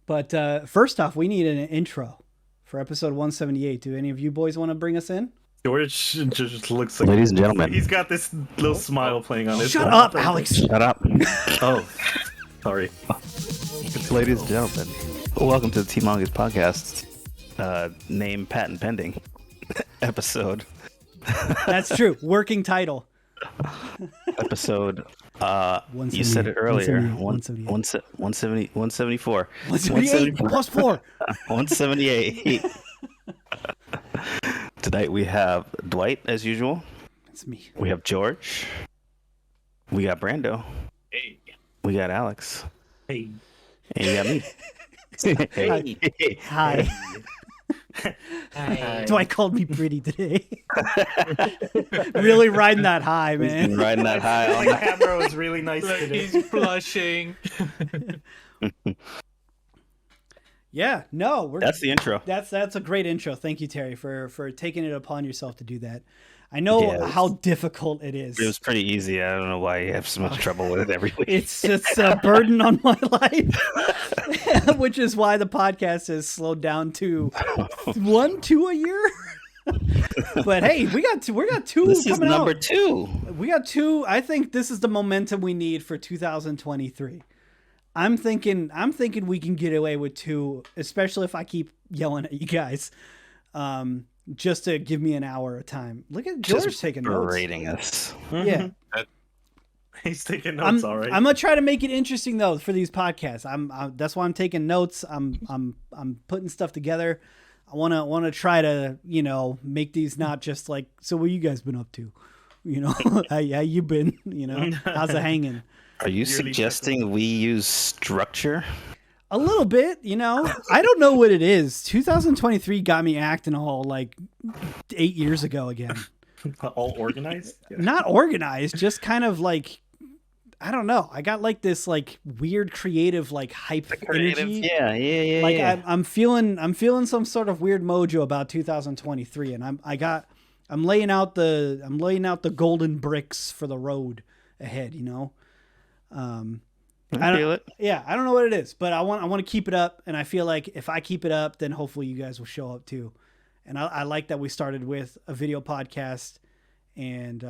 But first off, we need an intro for episode 178. Do any of you boys want to bring us in? George just looks like... Ladies and gentlemen. He's got this little smile playing on his... Shut up, Alex! Shut up. Oh, sorry. Ladies and gentlemen, welcome to the T Mongoose podcast. Name patent pending episode. That's true. Working title. Episode. You said it earlier. 174. 178 plus 4. 178. Tonight we have Dwight as usual. That's me. We have George. We got Brando. Hey. We got Alex. Hey. And you got me. Hey. Hi. Hi. Dwight called me pretty today. Really riding that high, He's man. been riding that high all The night. camera was really nice today. He's blushing. Yeah, no, That's the intro. That's a great intro. Thank you, Terry, for taking it upon yourself to do that. I know Yeah, how difficult it is. It was pretty easy. I don't know why you have so much trouble with it every week. It's a burden on my life, which is why the podcast has slowed down to 2 a year. But hey, we got two This is coming number out. 2. We got 2. I think this is the momentum we need for 2023. I'm thinking we can get away with 2, especially if I keep yelling at you guys. Just to give me an hour of time. Look at George Just taking notes. berating us. Yeah. He's taking notes, all right. I'm gonna try to make it interesting though for these podcasts. That's why I'm taking notes. I'm putting stuff together. I wanna try to make these not just like, so what you guys been up to, how you been, how's it hanging? Are you suggesting we use structure? A little bit, I don't know what it is. 2023 got me acting all like 8 years ago again. All organized? Yeah. Not organized, just kind of like, I don't know. I got like this like weird creative like hype energy. Yeah. Like I'm feeling some sort of weird mojo about 2023, and I'm laying out the golden bricks for the road ahead. I feel it. Yeah, I don't know what it is, but I want to keep it up, and I feel like if I keep it up, then hopefully you guys will show up too. And I like that we started with a video podcast, and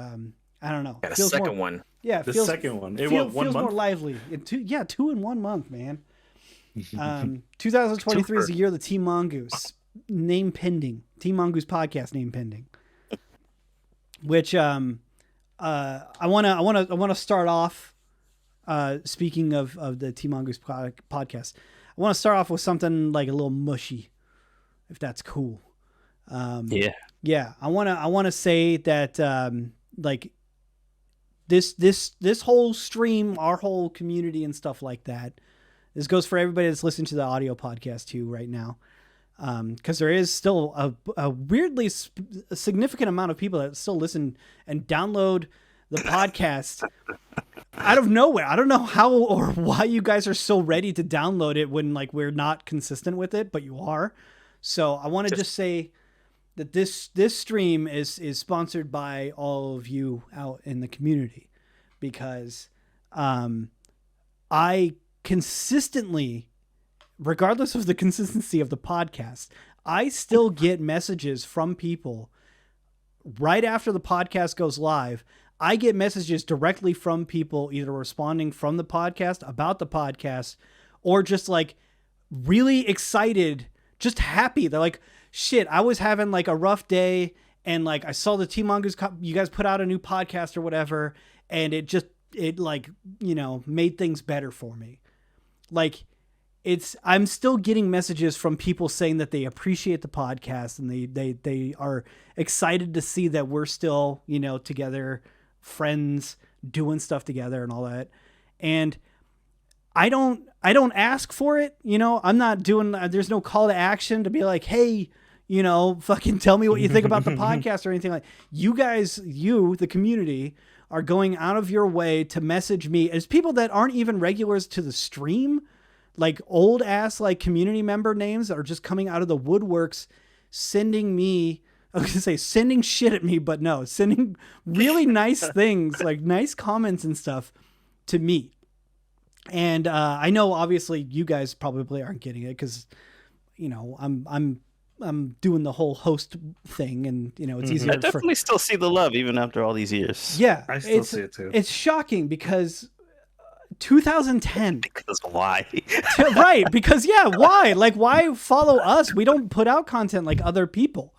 I don't know. Got a second one. Yeah, The feels, second one. It feels was 1 more month? lively. 2 in 1 month, man. 2023 is the year of the Team Mongoose. Name pending. Team Mongoose podcast name pending. Which I want to start off. Speaking of the Team Mongoose podcast, I want to start off with something like a little mushy, if that's cool. Yeah. I want to say that like this whole stream, our whole community and stuff like that. This goes for everybody that's listening to the audio podcast too right now, because there is still a weirdly significant amount of people that still listen and download the podcast out of nowhere. I don't know how or why you guys are so ready to download it when like we're not consistent with it, but you are. So I want to just say that this stream is sponsored by all of you out in the community, because I consistently, regardless of the consistency of the podcast, I still get messages from people right after the podcast goes live. I get messages directly from people either responding from the podcast about the podcast, or just like really excited, just happy. They're like, shit, I was having like a rough day, and like I saw the Team Mongoose, you guys put out a new podcast or whatever, and it like, made things better for me. Like I'm still getting messages from people saying that they appreciate the podcast, and they are excited to see that we're still, together, friends, doing stuff together and all that. And I don't ask for it. I'm not doing, there's no call to action to be like, hey, fucking tell me what you think about the podcast or anything like you guys, the community, are going out of your way to message me as people that aren't even regulars to the stream, like old ass, like community member names that are just coming out of the woodworks, sending me, I was gonna say sending shit at me, but no, sending really nice things, like nice comments and stuff to me. And I know obviously you guys probably aren't getting it because, I'm doing the whole host thing, and it's easier. I definitely still see the love even after all these years. Yeah, I still see it too. It's shocking because 2010. Because why? Right? Because why? Like, why follow us? We don't put out content like other people.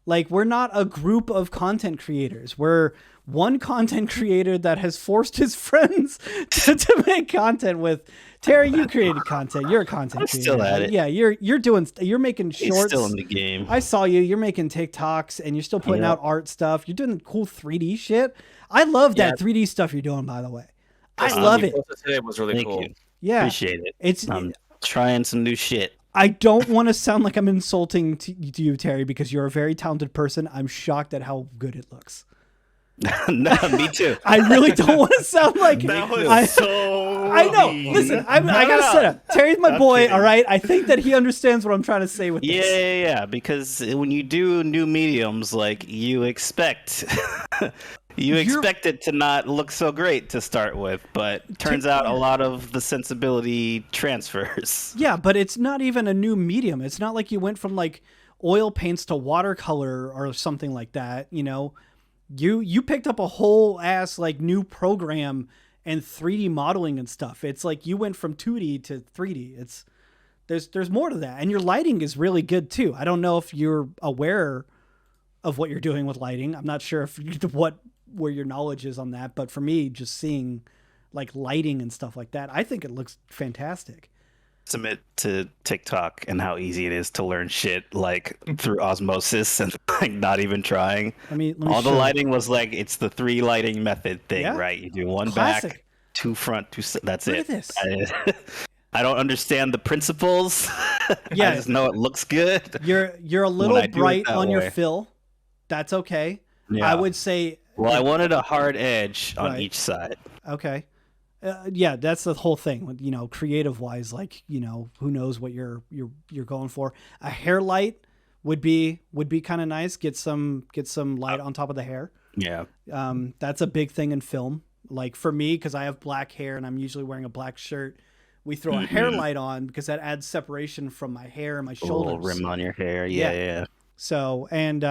Like, we're not a group of content creators. We're one content creator that has forced his friends to make content with. Terry, you created content. You're a content creator. Still at it. Yeah, you're making shorts. He's still in the game. I saw you. You're making TikToks and you're still putting out art stuff. You're doing cool 3D shit. I love that 3D stuff you're doing, by the way. I love it. Today was really cool. You. Yeah, Appreciate it. I'm trying some new shit. I don't want to sound like I'm insulting to you, Terry, because you're a very talented person. I'm shocked at how good it looks. No, me too. I really don't want to sound like That was so I know. mean. Listen, I gotta set up. Terry's my boy. kidding. All right. I think that he understands what I'm trying to say with this. Yeah. Because when you do new mediums, like you expect, expect it to not look so great to start with, but turns out a lot of the sensibility transfers. Yeah, but it's not even a new medium. It's not like you went from like oil paints to watercolor or something like that. You picked up a whole ass like new program and 3D modeling and stuff. It's like you went from 2D to 3D. There's more to that, and your lighting is really good too. I don't know if you're aware of what you're doing with lighting. I'm not sure where your knowledge is on that, but for me, just seeing like lighting and stuff like that, I think it looks fantastic. Submit to TikTok and how easy it is to learn shit like through osmosis and like not even trying. Let me All the show you. lighting was like it's the 3 lighting method thing, Yeah. right? You do one Classic. back, 2 front, 2 that's Look it. at this. I don't understand the principles. Yeah. I just know it looks good. You're a little When I do it bright that on your way. fill. That's okay. Yeah. I would say Well, I wanted a hard edge on Right. each side. okay. Yeah, that's the whole thing. Creative wise, like who knows what you're going for. A hair light would be kind of nice. Get some light on top of the hair. Yeah. That's a big thing in film. Like for me, because I have black hair and I'm usually wearing a black shirt, we throw a hair light on because that adds separation from my hair and my A shoulders. little rim on your hair. Yeah. So, and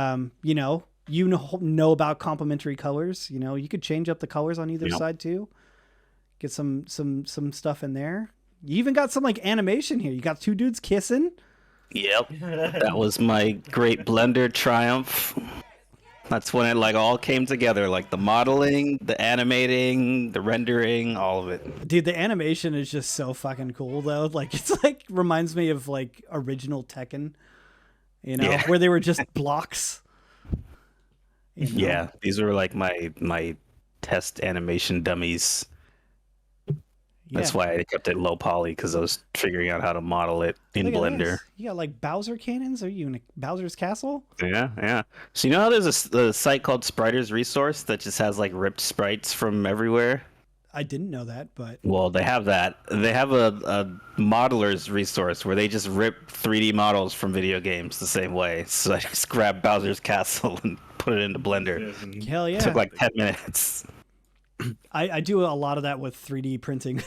you know about complementary colors. You could change up the colors on either side too. Get some stuff in there. You even got some like animation here. You got 2 dudes kissing. Yep. That was my great Blender triumph. That's when it like all came together, like the modeling, the animating, the rendering, all of it. Dude, the animation is just so fucking cool though. Like it's like reminds me of like original Tekken, Yeah. where they were just blocks. Yeah, these were like my test animation dummies. That's Yeah. why I kept it low poly, because I was figuring out how to model it in Look at Blender. this. You got like Bowser cannons? Are you in Bowser's castle? Yeah. So you know how there's a site called Spriter's Resource that just has like ripped sprites from everywhere? I didn't know that, but Well, they have that. They have a modeler's resource where they just rip 3D models from video games the same way. So I just grabbed Bowser's castle and put it into Blender. hell yeah. It took like 10 minutes. I do a lot of that with 3D printing.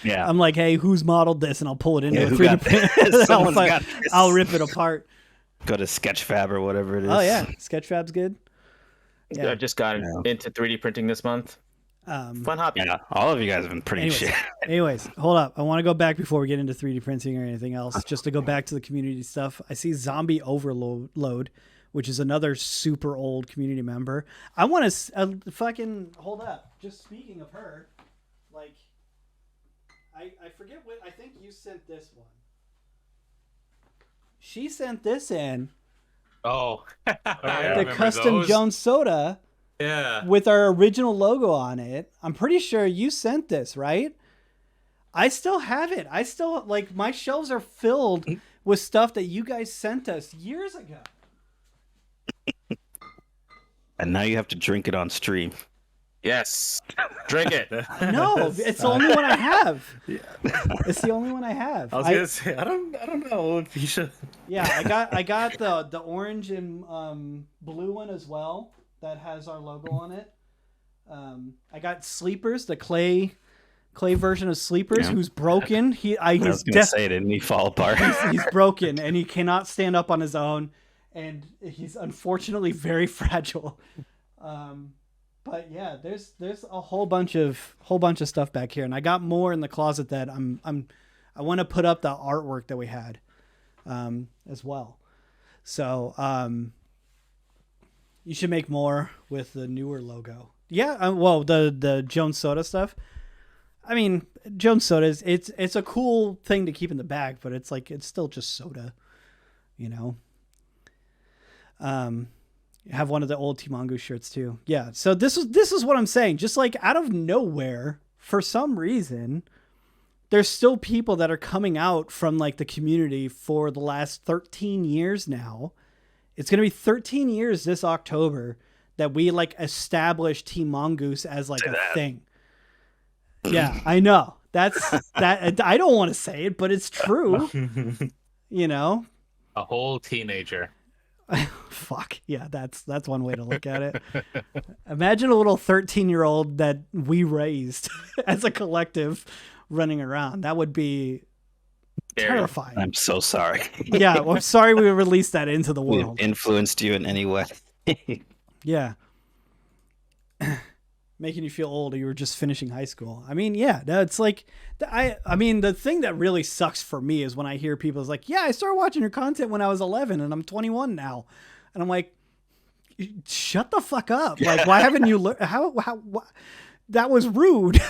Yeah. I'm like, hey, who's modeled this? And I'll pull it into Yeah, a who 3D got print. this? Someone's got this. I'll rip it apart. Go to Sketchfab or whatever it is. Oh yeah, Sketchfab's good. Yeah. I've just gotten into 3D printing this month. Fun hobby. Yeah, all of you guys have been printing shit. Anyways, hold up. I want to go back before we get into 3D printing or anything else. Just to go back to the community stuff. I see Zombie Overload, which is another super old community member. I want to fucking hold up. Just speaking of her, like, I forget what. I think you sent this one. She sent this in. Oh, I The remember custom those. Jones soda. Yeah. With our original logo on it. I'm pretty sure you sent this, right? I still have it. I still, like, my shelves are filled with stuff that you guys sent us years ago. And now you have to drink it on stream. Yes. Drink it. No, it's the only one I have. It's the only one I have. I was gonna say I don't know if you should. Yeah, I got the orange and blue one as well that has our logo on it. I got Sleepers, the clay clay version of Sleepers, who's broken. I was going to say, didn't he fall apart? He's broken, and he cannot stand up on his own, and he's unfortunately very fragile. But yeah, there's a whole bunch of stuff back here, and I got more in the closet that I want to put up the artwork that we had, as well. So you should make more with the newer logo. Yeah, well, the Jones Soda stuff. I mean, Jones Soda it's a cool thing to keep in the bag, but it's still just soda, you know. Have one of the old Team Mongoose shirts too. Yeah. So this is what I'm saying. Just like out of nowhere, for some reason, there's still people that are coming out from like the community for the last 13 years now. It's going to be 13 years this October that we like established Team Mongoose as like a thing. Yeah, I know. That's that. I don't want to say it, but it's true. You know, a whole teenager. Fuck yeah, that's one way to look at it. Imagine a little 13-year-old that we raised as a collective running around. That would be terrifying. I'm so sorry. Yeah, well, I'm sorry we released that into the world. We've influenced you in any way. Yeah. Making you feel old, or you were just finishing high school. I mean, yeah, it's like, I mean, the thing that really sucks for me is when I hear people's like, yeah, I started watching your content when I was 11 and I'm 21 now. And I'm like, shut the fuck up. Like, why haven't you learned? How that was rude.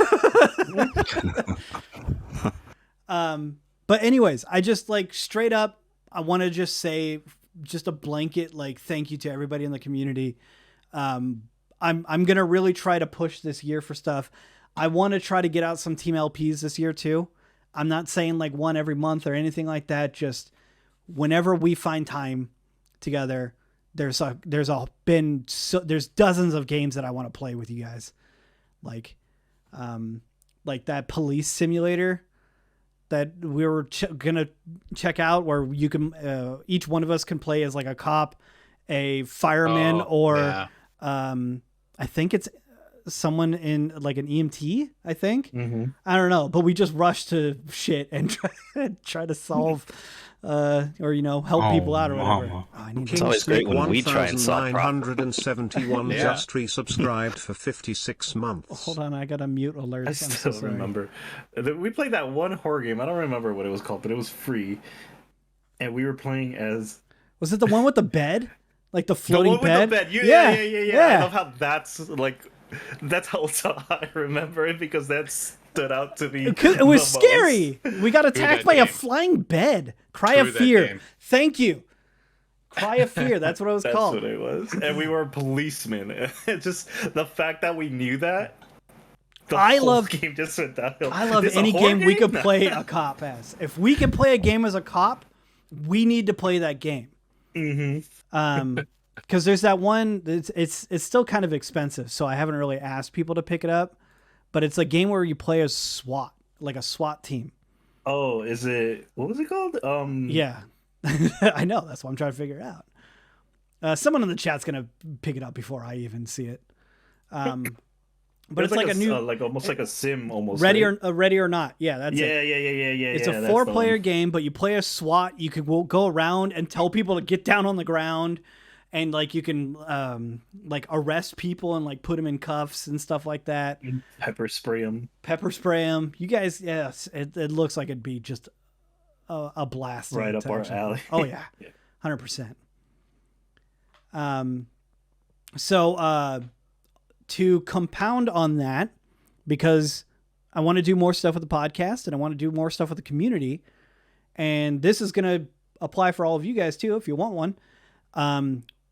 But anyways, I just like straight up, I want to just say just a blanket, like, thank you to everybody in the community. I'm going to really try to push this year for stuff. I want to try to get out some Team LPs this year too. I'm not saying like one every month or anything like that. Just whenever we find time together, there's dozens of games that I want to play with you guys. Like that police simulator that we were going to check out, where you can, each one of us can play as like a cop, a fireman, I think it's someone in like an EMT, I think. Mm-hmm. I don't know, but we just rush to shit and try to solve, or, you know, help people out or whatever. It's always great when we try and solve problems. 971 just resubscribed for 56 months. Hold on, I gotta mute alerts. I still remember. We played that one horror game. I don't remember what it was called, but it was free. And we were playing as... Was it the one with the bed? Like the floating bed? With the bed. Yeah. I love how that's how I remember it, because that stood out to me. It was scary. We got attacked by a flying bed. Cry of fear. Thank you. Cry of fear. That's what it was called. That's what it was. And we were policemen. Just the fact that we knew that. I love game just went downhill. I love any game we could play a cop as. If we can play a game as a cop, we need to play that game. Mm-hmm. Because there's that one. It's still kind of expensive, so I haven't really asked people to pick it up. But it's a game where you play as SWAT, like a SWAT team. Oh, is it? What was it called? Yeah, I know. That's what I'm trying to figure out. Someone in the chat's gonna pick it up before I even see it. But it's like a new, like almost like a sim, almost ready or not. Yeah, that's it. Yeah. It's a 4-player game, but you play a SWAT. You could go around and tell people to get down on the ground, and like you can like arrest people and like put them in cuffs and stuff like that. Pepper spray them. You guys, yes, it looks like it'd be just a blast. Right up our alley. Oh yeah, 100%. So to compound on that, because I want to do more stuff with the podcast and I want to do more stuff with the community, and this is going to apply for all of you guys too if you want one.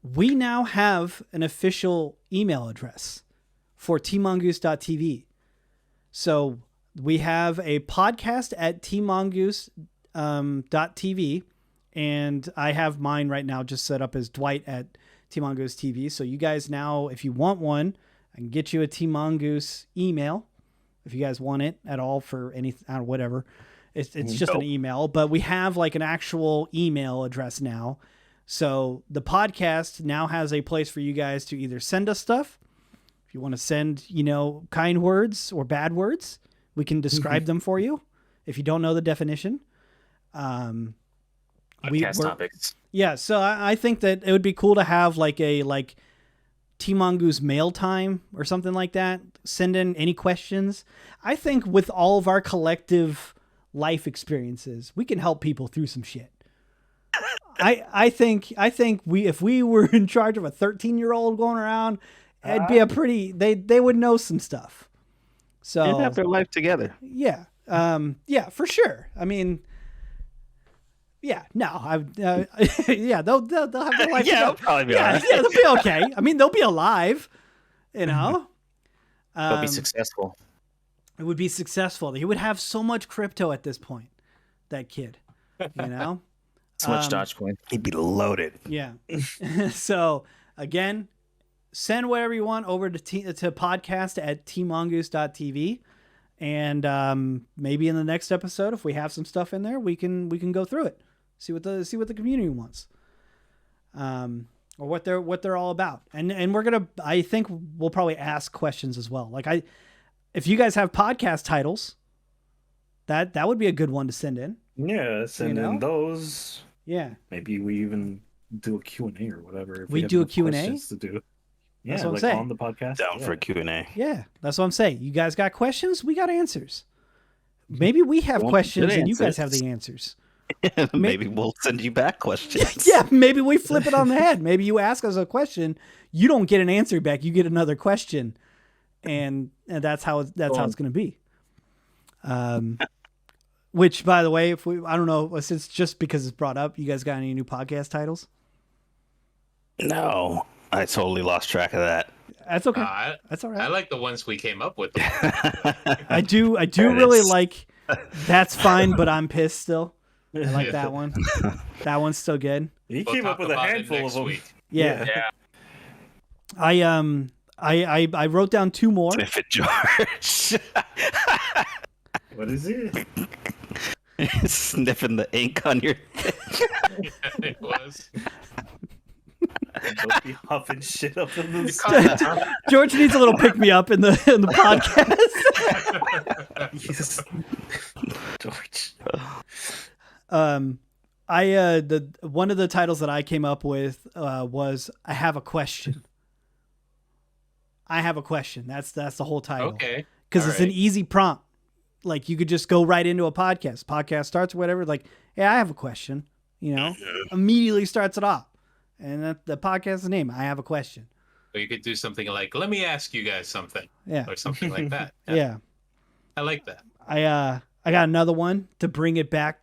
We now have an official email address for teammongoose.tv. So we have a podcast at teammongoose.tv, and I have mine right now just set up as Dwight at Team Mongoose TV. So you guys now, if you want one, I can get you a Team Mongoose email if you guys want it at all for any whatever. It's just an email, but we have like an actual email address now. So the podcast now has a place for you guys to either send us stuff. If you want to send, kind words or bad words, We can describe them for you if you don't know the definition. Podcast topics. Yeah, so I think that it would be cool to have like a Team Mongoose mail time or something like that. Send in any questions. I think with all of our collective life experiences, we can help people through some shit. I think if we were in charge of a 13-year-old going around, it'd be a pretty they would know some stuff. So They'd have their life together. Yeah. Yeah, for sure. I mean, yeah, no, yeah, they'll have their life. Yeah, together. they'll probably be all right. Yeah, they'll be okay. I mean, they'll be alive, you know. They'll be successful. It would be successful. He would have so much crypto at this point. That kid, you know. So much Dogecoin. He'd be loaded. Yeah. So again, send whatever you want over to podcast@tmongoose.tv. And maybe in the next episode, if we have some stuff in there, we can go through it, see what the community wants, or what they're all about. And I think we'll probably ask questions as well. Like if you guys have podcast titles, that would be a good one to send in. Yeah, send in those. Yeah. Maybe we even do a Q&A or whatever. We do a Q&A? To do. Yeah, That's what I'm like saying. on the podcast. Down for a Q&A. Yeah, that's what I'm saying. You guys got questions? We got answers. Maybe we have questions and you guys have the answers. Maybe we'll send you back questions. Yeah, maybe we flip it on the head. Maybe you ask us a question, you don't get an answer back, you get another question, and that's how it's going to be. Which, by the way, I don't know, since just because it's brought up, you guys got any new podcast titles? No, I totally lost track of that. That's okay. That's all right. I like the ones we came up with. I do really like That's Fine, But I'm Pissed Still. I like that one. That one's still good. He came up with a handful of them. Week. Yeah. Yeah. I wrote down two more. Sniff it, George. What is it? Sniffing the ink on your It was. Don't be huffing shit up in the George needs a little pick me up in the podcast. Yes. George. One of the titles that I came up with was I Have a Question. I have a question. That's the whole title. Okay. Because it's an easy prompt. Like you could just go right into a podcast. Podcast starts or whatever. Like, hey, I have a question. You know, immediately starts it off. And the podcast's name, I Have a Question. Or you could do something like, let me ask you guys something. Yeah. Or something like that. Yeah. I like that. I got another one to bring it back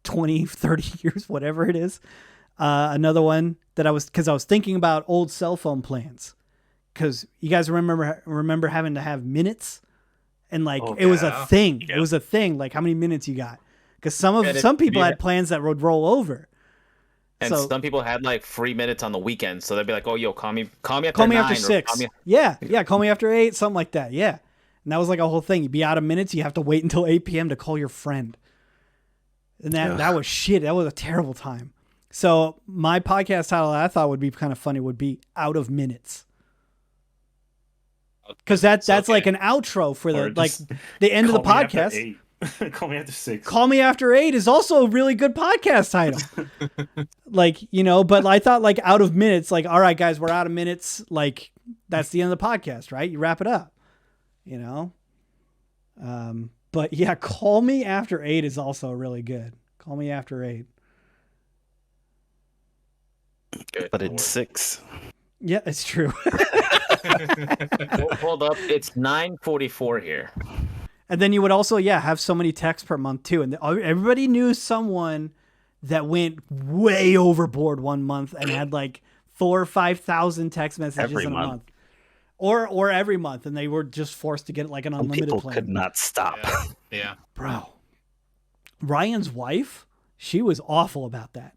20, 30 years, whatever it is. Another one that I was thinking about old cell phone plans. Because you guys remember having to have minutes? And like, it was a thing. Yeah. It was a thing. Like how many minutes you got? Because some people had plans that would roll over. And some people had like free minutes on the weekend, so they'd be like, "Oh, yo, call me after call me 9, after 6. Yeah, call me after 8, something like that. Yeah, and that was like a whole thing. You'd be out of minutes, you have to wait until 8 p.m. to call your friend, and that was shit. That was a terrible time. So my podcast title that I thought would be kind of funny would be Out of Minutes, because that's like an outro for the end of the podcast. Call me after 6. Call Me After 8 is also a really good podcast title. But I thought like Out of Minutes, like, all right, guys, we're out of minutes. Like that's the end of the podcast, right? You wrap it up, you know? But yeah, Call Me After 8 is also really good. Call Me After 8. But it's 6. Yeah, it's true. Hold up. It's 9:44 here. And then you would also, have so many texts per month too. And everybody knew someone that went way overboard one month and had like 4,000 or 5,000 text messages in a month. Or every month. And they were just forced to get like an unlimited People plan. could not stop. Yeah. Bro. Ryan's wife, she was awful about that.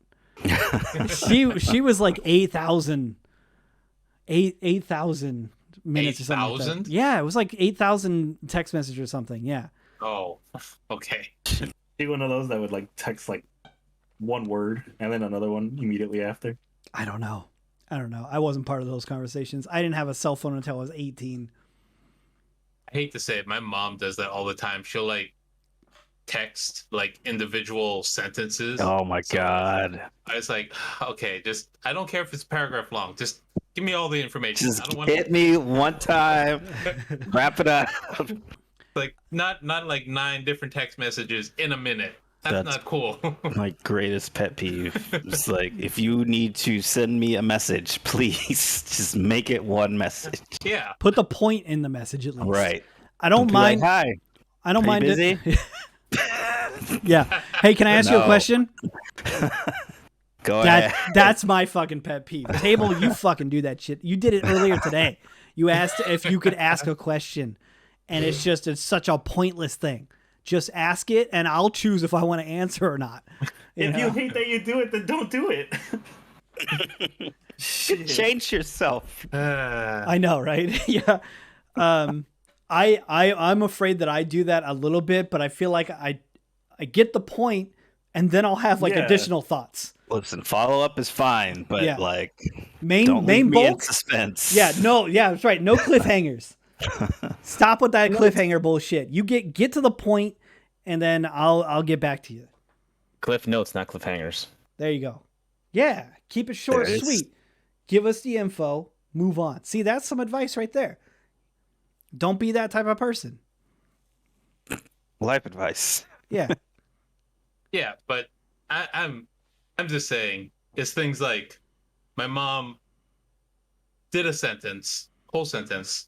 she was like 8,000 minutes 8, or something like that. 8,000? Yeah, it was like 8,000 text messages or something. Yeah. Oh, okay. Be one of those that would like text like one word and then another one immediately after. I don't know. I wasn't part of those conversations. I didn't have a cell phone until I was 18. I hate to say it, my mom does that all the time. She'll like text like individual sentences. Oh my So god. I was like, okay, just I don't care if it's a paragraph long. Just give me all the information. Just I don't want hit me one time. Wrap it up. like not like 9 different text messages in a minute. That's not cool. My greatest pet peeve. It's like, if you need to send me a message, please just make it one message. Yeah. Put the point in the message at least. Right. I don't Be mind. like, hi. I don't Are you mind busy? it. Yeah. Hey, can I ask you a No. question? Go ahead. That's my fucking pet peeve. Table, you fucking do that shit. You did it earlier today. You asked if you could ask a question, and it's such a pointless thing. Just ask it, and I'll choose if I want to answer or not. If you hate that you do it, then don't do it. Change yourself. I know, right? Yeah. I'm afraid that I do that a little bit, but I feel like I get the point, and then I'll have like additional thoughts. Listen, follow up is fine, but Yeah. like Main don't leave me in bulk. suspense. Yeah, that's right. No cliffhangers. Stop with that cliffhanger bullshit. You get to the point, and then I'll get back to you. Cliff notes, not cliffhangers. There you go. Yeah, keep it short, There it is. sweet. Give us the info. Move on. See, that's some advice right there. Don't be that type of person. Life advice. Yeah. Yeah, but I'm just saying, it's things like my mom did a whole sentence.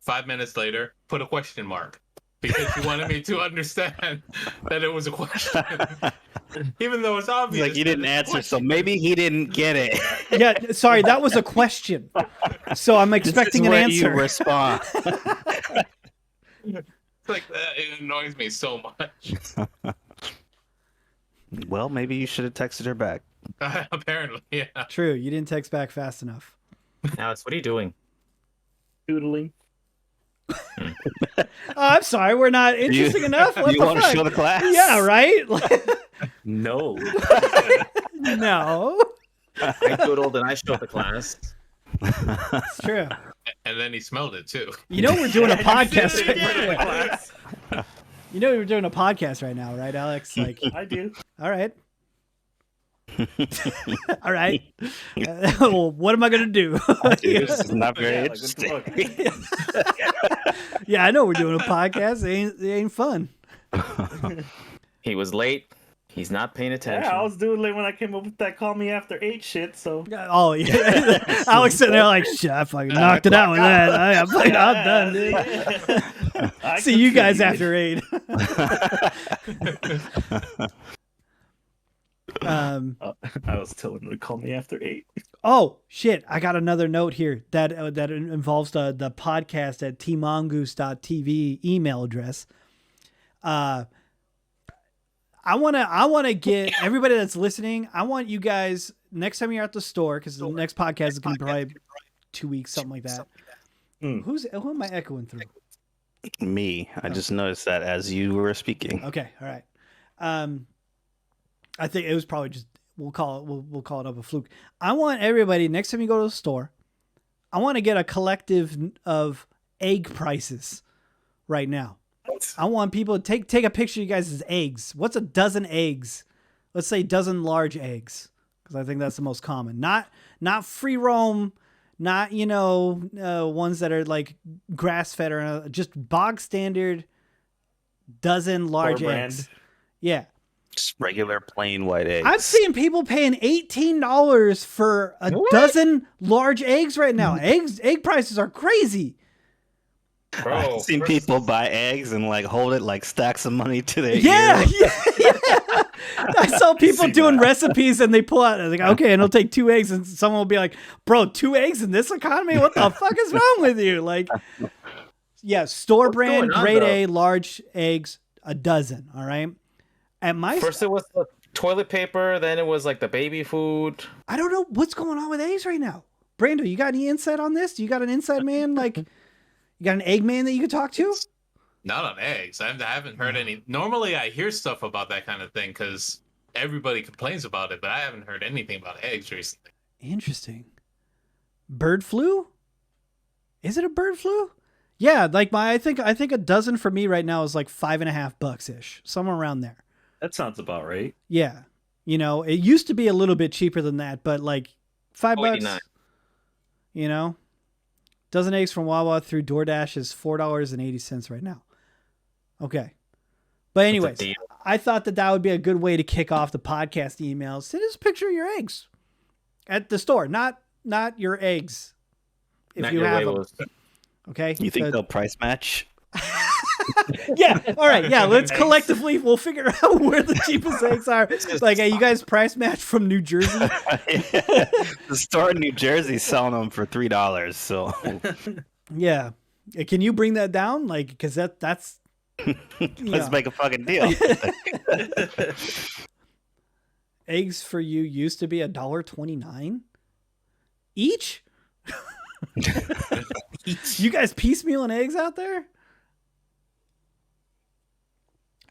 5 minutes later, put a question mark because she wanted me to understand that it was a question, even though it's obvious. Like, you that didn't it's a answer, so question. maybe he didn't get it. Yeah, sorry, that was a question. So I'm expecting This is an where answer. You respond. It's like it annoys me so much. Well, maybe you should have texted her back. Apparently, yeah. True, you didn't text back fast enough. Alex, what are you doing? Doodling. Oh, I'm sorry, we're not interesting enough. What You the want to fuck? show the class? Yeah, right. No. No, I doodled and I showed the class. it's true. And then he smelled it too. You know we're doing a podcast. Yeah, Right class. You know we're doing a podcast right now, right, Alex? Like, I do. all right. All right. Well, what am I gonna do? This is not very Yeah, like, interesting. what the fuck? Yeah, I know we're doing a podcast. It ain't fun. He was late. He's not paying attention. Yeah, I was doodling when I came up with that call me after 8 shit, so. Oh yeah. Alex sitting there like, shit, I fucking knocked it out with that. I'm done, dude. I See you guys contributed. after 8. I was telling him to call me after 8. Oh shit! I got another note here that involves the podcast at tmongoose.tv email address. I wanna get everybody that's listening. I want you guys next time you're at the store, because the next podcast is gonna be probably 2 weeks, something like that. Who am I echoing through? Me. I just noticed that as you were speaking. Okay, all right. I think it was probably just we'll call it up a fluke. I want everybody next time you go to the store, I want to get a collective of egg prices right now. I want people to take a picture of you guys' eggs. What's a dozen eggs? Let's say dozen large eggs, because I think that's the most common. Not free roam, not ones that are like grass fed or just bog standard dozen large Store brand. eggs. Yeah. Just regular plain white eggs. I've seen people paying $18 for a dozen large eggs right now. Egg prices are crazy. Bro, I've seen people buy eggs and like hold it like stacks of money to their Yeah, ear. yeah. I saw people seen doing that. recipes and they pull out, like, okay, and it'll take 2 eggs, and someone will be like, bro, 2 eggs in this economy? What the fuck is wrong with you? Like, yeah, store brand, going on, grade though? A, large eggs, a dozen, all right? At my First it was the toilet paper, then it was like the baby food. I don't know what's going on with eggs right now. Brando, you got any insight on this? Do you got an inside man? Like, you got an egg man that you could talk to? not on eggs. I haven't heard any. Normally, I hear stuff about that kind of thing because everybody complains about it, but I haven't heard anything about eggs recently. Interesting. Bird flu? Is it a bird flu? Yeah, like I think a dozen for me right now is like $5.50 ish, somewhere around there. That sounds about right. Yeah, you know, it used to be a little bit cheaper than that, but like $5. $4.89. You know, dozen eggs from Wawa through DoorDash is $4.80 right now. Okay, but anyways, deal. I thought that would be a good way to kick off the podcast emails. Send us a picture of your eggs at the store, not your eggs if Not you your have them. huevos. Okay, You think they'll price match? Yeah. All right. Yeah. Let's collectively we'll figure out where the cheapest eggs are. Like, hey, you guys price match from New Jersey? The store in New Jersey selling them for $3. So Yeah. Can you bring that down? Like, because that's let's make a fucking deal. Eggs for you used to be $1.29 each. You guys piecemealing eggs out there?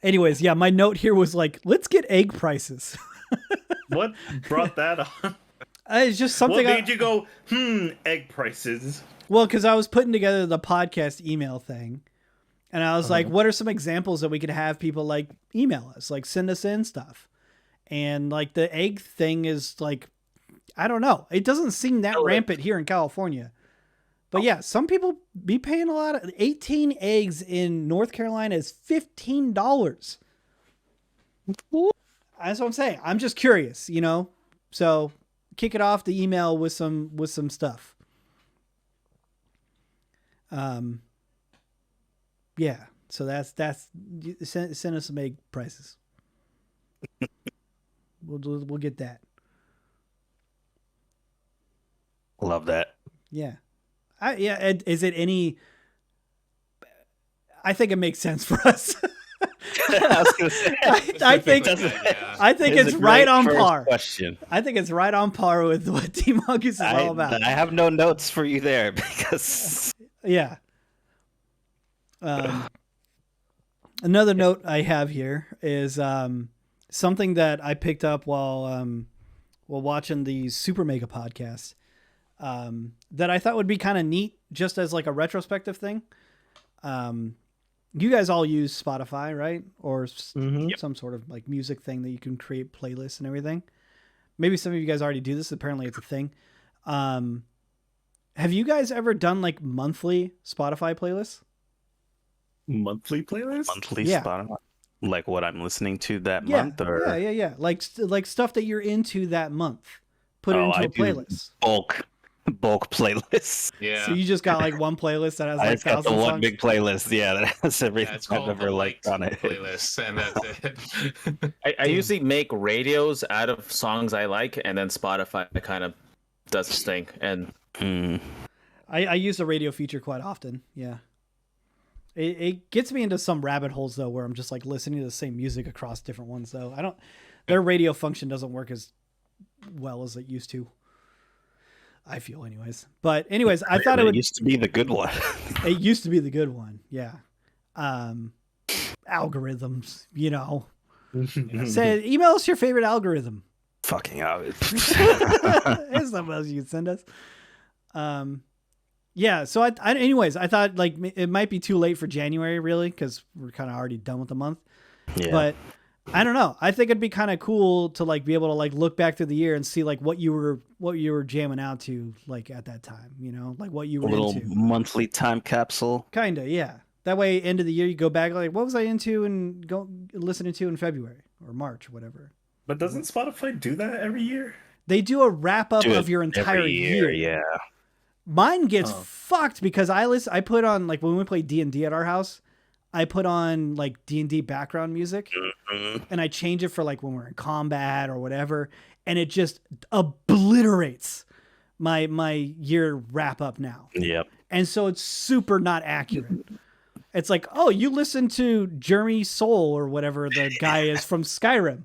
Anyways, yeah, my note here was like, let's get egg prices. What brought that on? It's just something. What made you go, egg prices? Well, because I was putting together the podcast email thing, and I was like, what are some examples that we could have people like email us, like send us in stuff, and like the egg thing is like, I don't know, it doesn't seem that rampant here in California. But yeah, some people be paying a lot. 18 eggs in North Carolina is $15. That's what I'm saying. I'm just curious, you know. So kick it off the email with some stuff. Yeah. So that's send us some egg prices. We'll get that. Love that. Yeah. Is it any? I think it makes sense for us. I was gonna say, I think it's right on par. Question. I think it's right on par with what Team Mongoose is all about. I have no notes for you there because Yeah. Another note I have here is something that I picked up while watching the Super Mega podcast. That I thought would be kind of neat just as like a retrospective thing. You guys all use Spotify, right? Or some sort of like music thing that you can create playlists and everything. Maybe some of you guys already do this. Apparently it's a thing. Have you guys ever done like monthly Spotify playlists? Monthly playlist? monthly Yeah. Spotify, like what I'm listening to that Yeah, month, or yeah. Like stuff that you're into that month. Put it into I a do playlist. bulk playlists. Yeah. So you just got like one playlist that has I like just got the 1,000 one songs. big playlist, that has everything It's I've called ever the liked on it. playlist, and that's it. I usually make radios out of songs I like, and then Spotify kind of does its thing. And I use the radio feature quite often. Yeah. It gets me into some rabbit holes though, where I'm just like listening to the same music across different ones though. Their radio function doesn't work as well as it used to. I feel anyways. But anyways, I thought it would used to be the good one. It used to be the good one. Yeah. Algorithms, you know. Say email us your favorite algorithm. Fucking out. There's something else you can send us. Yeah, so anyways, I thought like it might be too late for January really, because we're kind of already done with the month. Yeah. But I don't know. I think it'd be kind of cool to like be able to like look back through the year and see like what you were jamming out to like at that time, you know, like what you were a little into. monthly time capsule. Kinda, yeah. That way, end of the year, you go back like, what was I into and go listening to in February or March or whatever. But doesn't Spotify do that every year? They do a wrap up of your entire every year. Yeah. Mine gets fucked because I put on like when we play D&D at our house, I put on like D&D background music and I change it for like when we're in combat or whatever, and it just obliterates my year wrap up now. Yep. And so it's super not accurate. It's like, oh, you listen to Jeremy Soul or whatever the guy is from Skyrim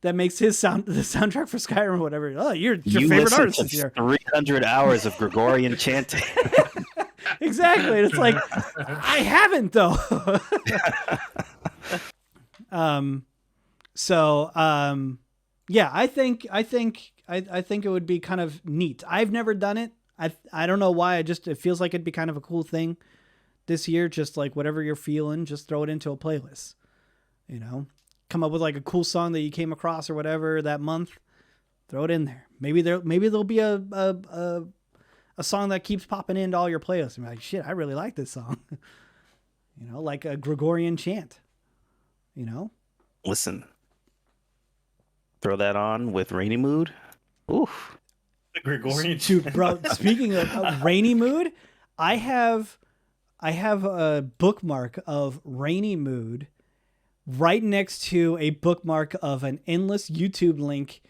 that makes the soundtrack for Skyrim or whatever. Oh, your favorite artist is here. 300 hours of Gregorian chanting. Exactly. And it's like, I haven't though. Yeah, I think it would be kind of neat. I've never done it. I don't know why. It feels like it'd be kind of a cool thing this year. Just like whatever you're feeling, just throw it into a playlist. You know, come up with like a cool song that you came across or whatever that month. Throw it in there. Maybe there'll be a song that keeps popping into all your playlists. And you're like, shit, I really like this song. You know, like a Gregorian chant. You know, Listen, throw that on with Rainy Mood. Oof. The Gregorian. Dude, bro. Speaking of rainy mood, I have a bookmark of Rainy Mood right next to a bookmark of an endless YouTube link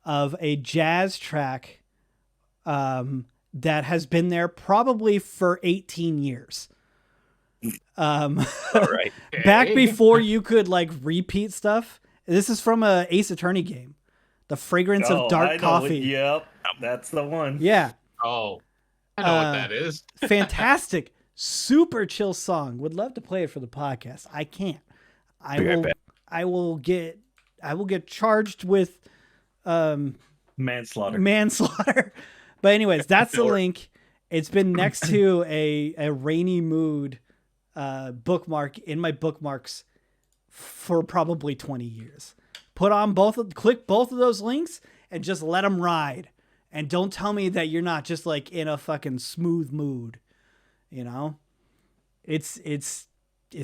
of a jazz track that has been there probably for 18 years. All right. Back before you could like repeat stuff. This is from a Ace Attorney game. The Fragrance of Dark Coffee. Yep, that's the one. Yeah. Oh, I know what that is. Fantastic. Super chill song. Would love to play it for the podcast. I can't. I will get charged with Manslaughter. But anyways, that's the link. It's been next to a Rainy Mood bookmark in my bookmarks for probably 20 years. Click both of those links and just let them ride. And don't tell me that you're not just like in a fucking smooth mood. You know, it's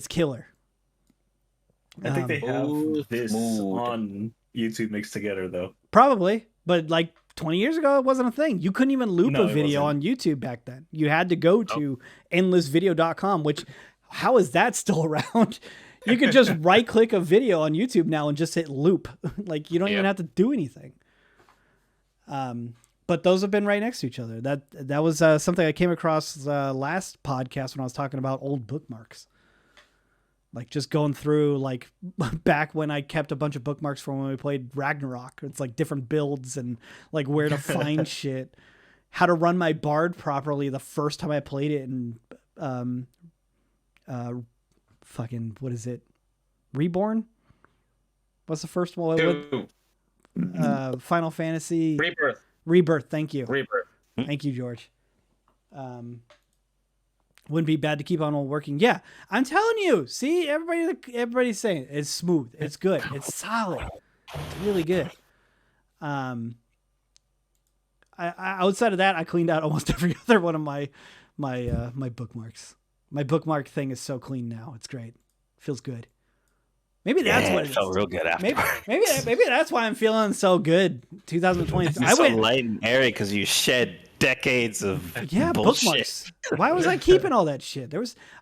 killer. I think they have this on YouTube mixed together though. Probably, but like 20 years ago, it wasn't a thing. You couldn't even loop a it video on wasn't. YouTube back then. You had to go to endlessvideo.com, which how is that still around? You could just right click a video on YouTube now and just hit loop. Like you don't even have to do anything. But those have been right next to each other. That was something I came across last podcast when I was talking about old bookmarks. Like just going through like back when I kept a bunch of bookmarks from when we played Ragnarok. It's like different builds and like where to find shit, how to run my bard properly the first time I played it, and fucking what is it? Reborn? What's the first one? Final Fantasy Rebirth. Thank you. Rebirth. Thank you, George. Wouldn't be bad to keep on working. Yeah, I'm telling you. See, everybody's saying it. It's smooth. It's good. It's solid. It's really good. I outside of that, I cleaned out almost every other one of my bookmarks. My bookmark thing is so clean now. It's great. Feels good. Maybe that's what it is. Felt real good after. Maybe that's why I'm feeling so good. 2020. You're so light and airy because you shed decades of bullshit. Bookmarks. Why was I keeping all that shit?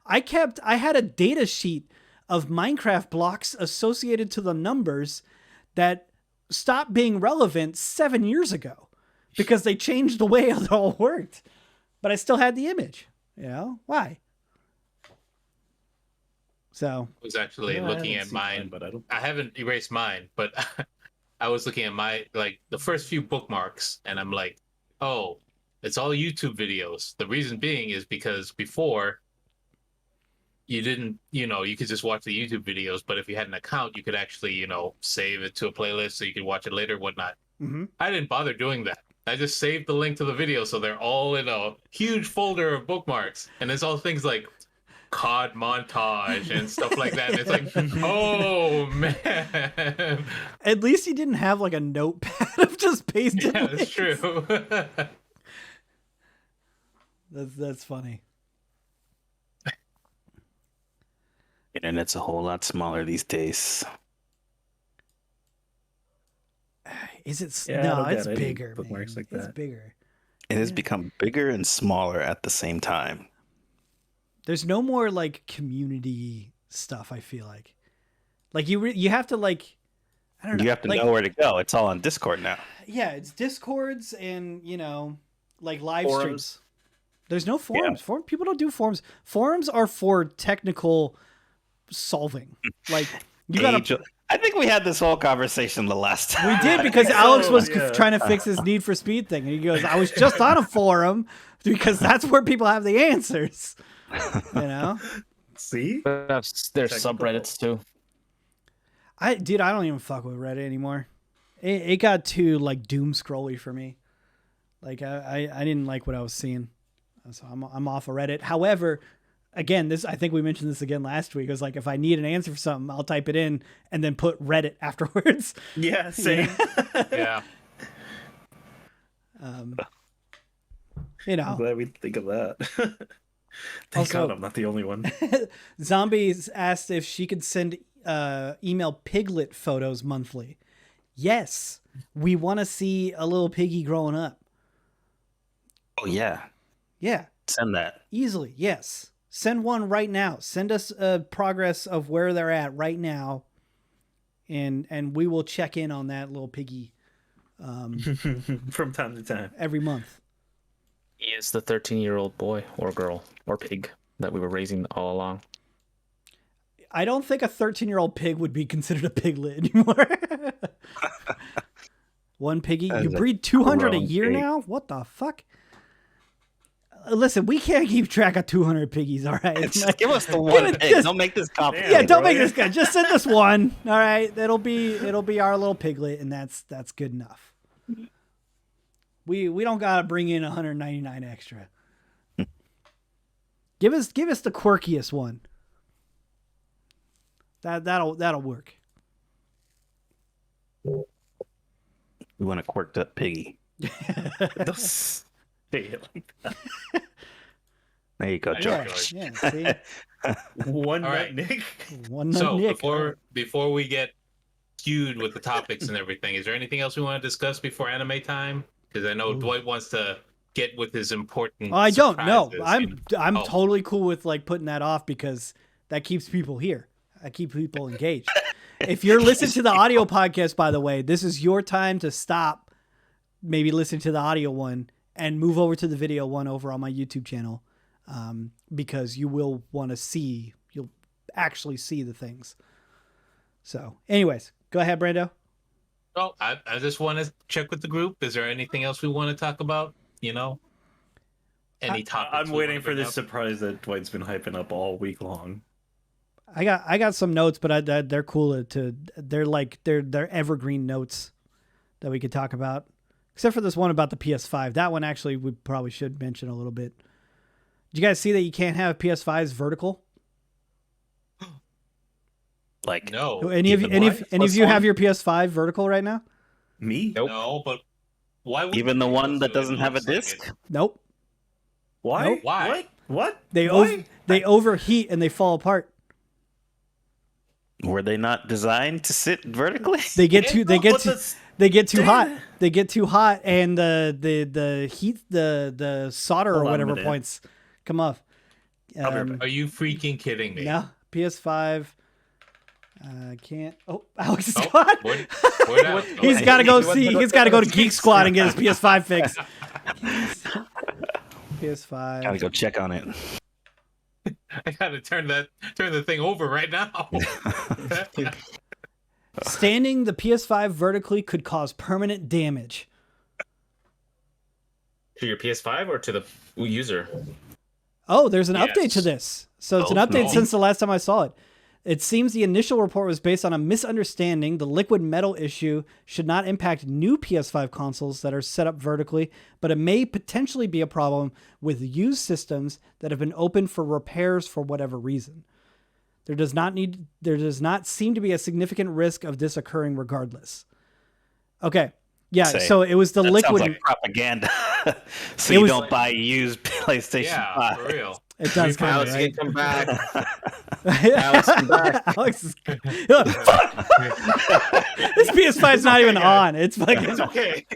I had a data sheet of Minecraft blocks associated to the numbers that stopped being relevant 7 years ago because they changed the way it all worked. But I still had the image. You know why? So I was actually looking at mine, but I haven't erased mine, but I was looking at my the first few bookmarks, and I'm like, oh, it's all YouTube videos. The reason being is because before you didn't, you could just watch the YouTube videos, but if you had an account, you could actually, save it to a playlist so you could watch it later, whatnot. Mm-hmm. I didn't bother doing that. I just saved the link to the video, so they're all in a huge folder of bookmarks, and it's all things like COD montage and stuff like that. And it's like, oh man. At least you didn't have like a notepad of just pasted. Yeah, that's true. That's funny. And it's a whole lot smaller these days. Is it? Yeah, I no, don't it's get any bigger. bookmarks Man. like It's that. bigger. It has become bigger and smaller at the same time. There's no more like community stuff. I feel like you have to like, I don't know. You have to know where to go. It's all on Discord now. Yeah, it's Discords and like live Forums. streams. There's no forums. People don't do forums. Forums are for technical solving. Like you gotta. I think we had this whole conversation the last time. We did because Alex was yeah. trying to fix his Need for Speed thing, and he goes, "I was just on a forum because that's where people have the answers." See? There's Technical. subreddits too. I don't even fuck with Reddit anymore. It got too like doom scrolly for me. Like I didn't like what I was seeing, so I'm off of Reddit. However, again, this, I think we mentioned this again last week. It was like, if I need an answer for something, I'll type it in and then put Reddit afterwards. Yeah, same. Yeah. You I'm know, glad we think of that. Thank Also- God I'm not the only one. Zombies asked if she could send email piglet photos monthly. Yes, we want to see a little piggy growing up. Oh yeah, Yeah, send that. easily. Yes, send one right now. Send us a progress of where they're at right now, and we will check in on that little piggy From time to time. every month. He is the 13-year-old boy or girl or pig that we were raising all along. I don't think a 13-year-old pig would be considered a piglet anymore. One piggy? That You is a breed 200 a grown year pig. now? What the fuck? Listen, we can't keep track of 200 piggies, all right? Just give us the one it- pig. just- Don't make this complicated. Yeah, don't bro. make this guy. Just send us one. All right, it'll be our little piglet, and that's good enough. We don't gotta bring in 199 extra. Give us the quirkiest one. That'll work. We want a quirked up piggy. Don't say it like that. There you go, Yeah, George. yeah. See, One All nut, right. Nick. one So Nick. before we get queued with the topics and everything, is there anything else we want to discuss before anime time? Because I know Dwight wants to get with his important. I don't know. surprises, I'm Oh. totally cool with like putting that off because that keeps people here. That keeps people engaged. If you're listening to the audio podcast, by the way, this is your time to stop maybe listening to the audio one and move over to the video one over on my YouTube channel, because you will want to see, you'll actually see the things. So anyways, go ahead, Brando. Oh, I just want to check with the group. Is there anything else we want to talk about? You know, any topics? I'm we waiting wanna for bring this up? surprise that Dwight's been hyping up all week long. I got some notes, but they're cool they're evergreen notes that we could talk about, except for this one about the PS5. That one actually we probably should mention a little bit. Did you guys see that you can't have PS5s vertical? Like, No, Any of you, Even any of why? you have your PS5 vertical right now? Me? Nope. no, but why? Would even the you one that so it doesn't have a looks like disc. it? Nope. Why? Nope. Why? What? They Why? they overheat and they fall apart. Were they not designed to sit vertically? They get too they get But too, that's- they get too hot. Damn. They get too hot, and the heat the solder or Hold on a whatever minute. points come off. I'll be right back. Are you freaking kidding me? No, PS5. Can't. Oh, Alex is Oh, gone. where'd Alex go? He's got to go see. He's got to go to Geek Squad and get his PS5 fixed. Gotta PS5. go check on it. I gotta turn the thing over right now. Standing the PS5 vertically could cause permanent damage. To your PS5 or to the user? Oh, there's an Yes. update to this. So it's an Oh, update no. since the last time I saw it. It seems the initial report was based on a misunderstanding. The liquid metal issue should not impact new PS5 consoles that are set up vertically, but it may potentially be a problem with used systems that have been open for repairs for whatever reason. There does not seem to be a significant risk of this occurring regardless. Okay. Yeah, Say, so it was the That liquid. sounds like propaganda. So It you was- don't buy used PlayStation Yeah, 5. for real. It does kind Alex, of, you right? can come back. Alex, come back. Alex is You're like, fuck! This PS5 is not even on. It's fucking. It's okay.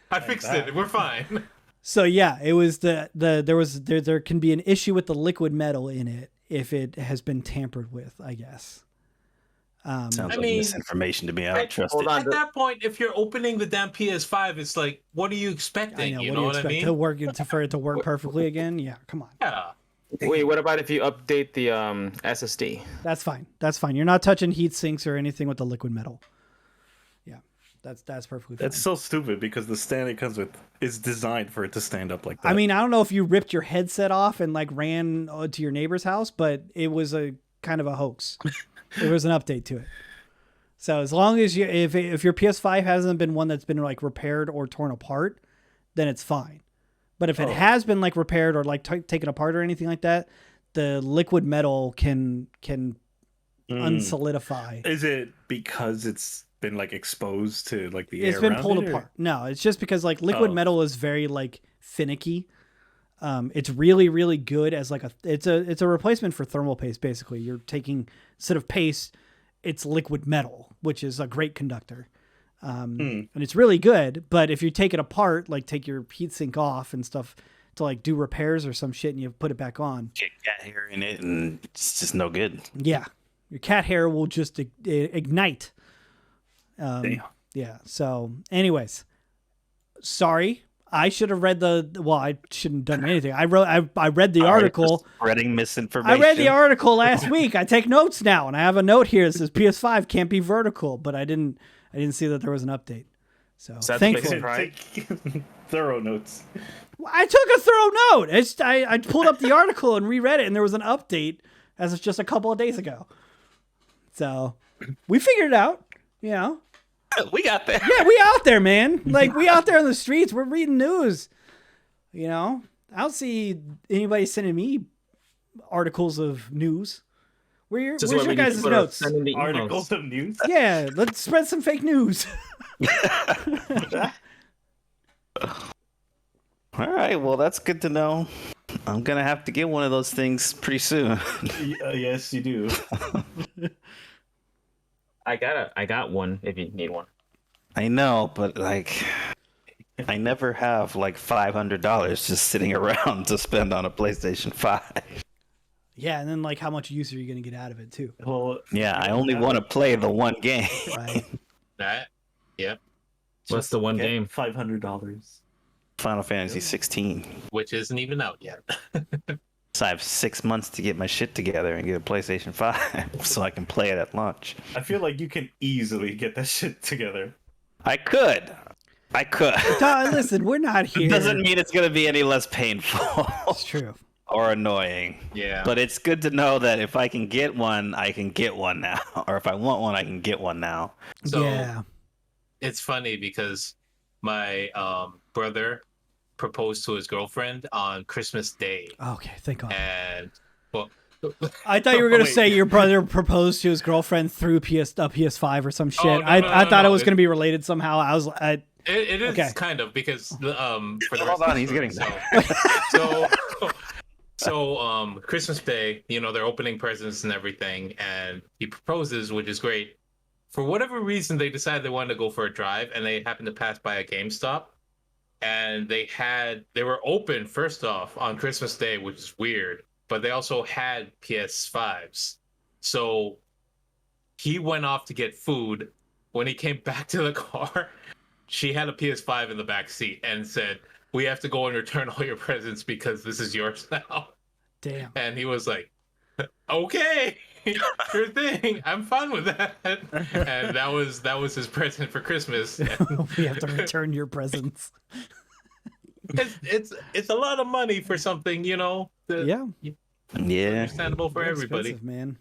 I fixed it. We're fine. So yeah, it was there can be an issue with the liquid metal in it if it has been tampered with, I guess. Sounds like mean, misinformation to me. I don't Right, trust hold it. on. At that point, if you're opening the damn PS5, it's like, what are you I expecting? know. You What know do you what I expect mean? to work for it to work perfectly again? Yeah, come on. Yeah. Wait, what about if you update the SSD? That's fine. That's fine. You're not touching heat sinks or anything with the liquid metal. Yeah, that's perfectly fine. That's so stupid because the stand it comes with is designed for it to stand up like that. I mean, I don't know if you ripped your headset off and like ran to your neighbor's house, but it was a kind of a hoax. There was an update to it. So as long as if your PS5 hasn't been one that's been like repaired or torn apart, then it's fine. But if it has been like repaired or like taken apart or anything like that, the liquid metal can unsolidify. Is it because it's been like exposed to like the air? It's been around pulled it, or- apart. No, it's just because like liquid metal is very like finicky. It's really, really good as like it's a replacement for thermal paste. Basically, you're taking, instead of paste, it's liquid metal, which is a great conductor. And it's really good. But if you take it apart, like take your heatsink off and stuff to like do repairs or some shit, and you put it back on, Get cat hair in it, and it's just no good. yeah, your cat hair will just ignite. Damn. Yeah. So, anyways, sorry. I should have read I shouldn't have done anything. I read the article. Spreading misinformation. I read the article last week. I take notes now, and I have a note here that says PS5 can't be vertical, but I didn't see that there was an update. So thankfully, Take thorough notes. I took a thorough note. I pulled up the article and reread it, and there was an update as of just a couple of days ago. So we figured it out. You know. We got there. Yeah, we out there, man. Like, we out there in the streets. We're reading news. You know? I don't see anybody sending me articles of news. Where's your guys' notes? Articles of news. Yeah, let's spread some fake news. All right, well, that's good to know. I'm going to have to get one of those things pretty soon. Yes, you do. I got one if you need one. I know, but like, I never have like $500 just sitting around to spend on a PlayStation 5. Yeah, and then, like, how much use are you going to get out of it, too? Well, Yeah, I only want to play the one game. Right? That, yeah, What's the one game? $500. Final Fantasy 16. which isn't even out yet. So I have 6 months to get my shit together and get a PlayStation 5 so I can play it at launch. I feel like you can easily get that shit together. I could. Listen, we're not here. It doesn't mean it's going to be any less painful It's true. or annoying. Yeah, But it's good to know that if I can get one, I can get one now. Or if I want one, I can get one now. So yeah. it's funny because my brother proposed to his girlfriend on Christmas Day, Okay, thank God. and well, I thought you were going to Wait. say your brother proposed to his girlfriend through PS5 or some shit. no, I thought no, it was it- going to be related somehow. it is Okay. kind of because for the Hold rest of on, the he's getting story, so Christmas Day, you know, they're opening presents and everything, and he proposes, which is great. For whatever reason, they decided they wanted to go for a drive, and they happened to pass by a GameStop, and they were open first off on Christmas Day, which is weird, but they also had PS5s. So he went off to get food. When he came back to the car, she had a PS5 in the back seat and said, "We have to go and return all your presents because this is yours now." Damn. And he was like, "Okay, sure thing. I'm fine with that." And that was his present for Christmas. We have to return your presents. It's a lot of money for something, you know. Yeah. Yeah. Understandable for They're everybody. expensive, man.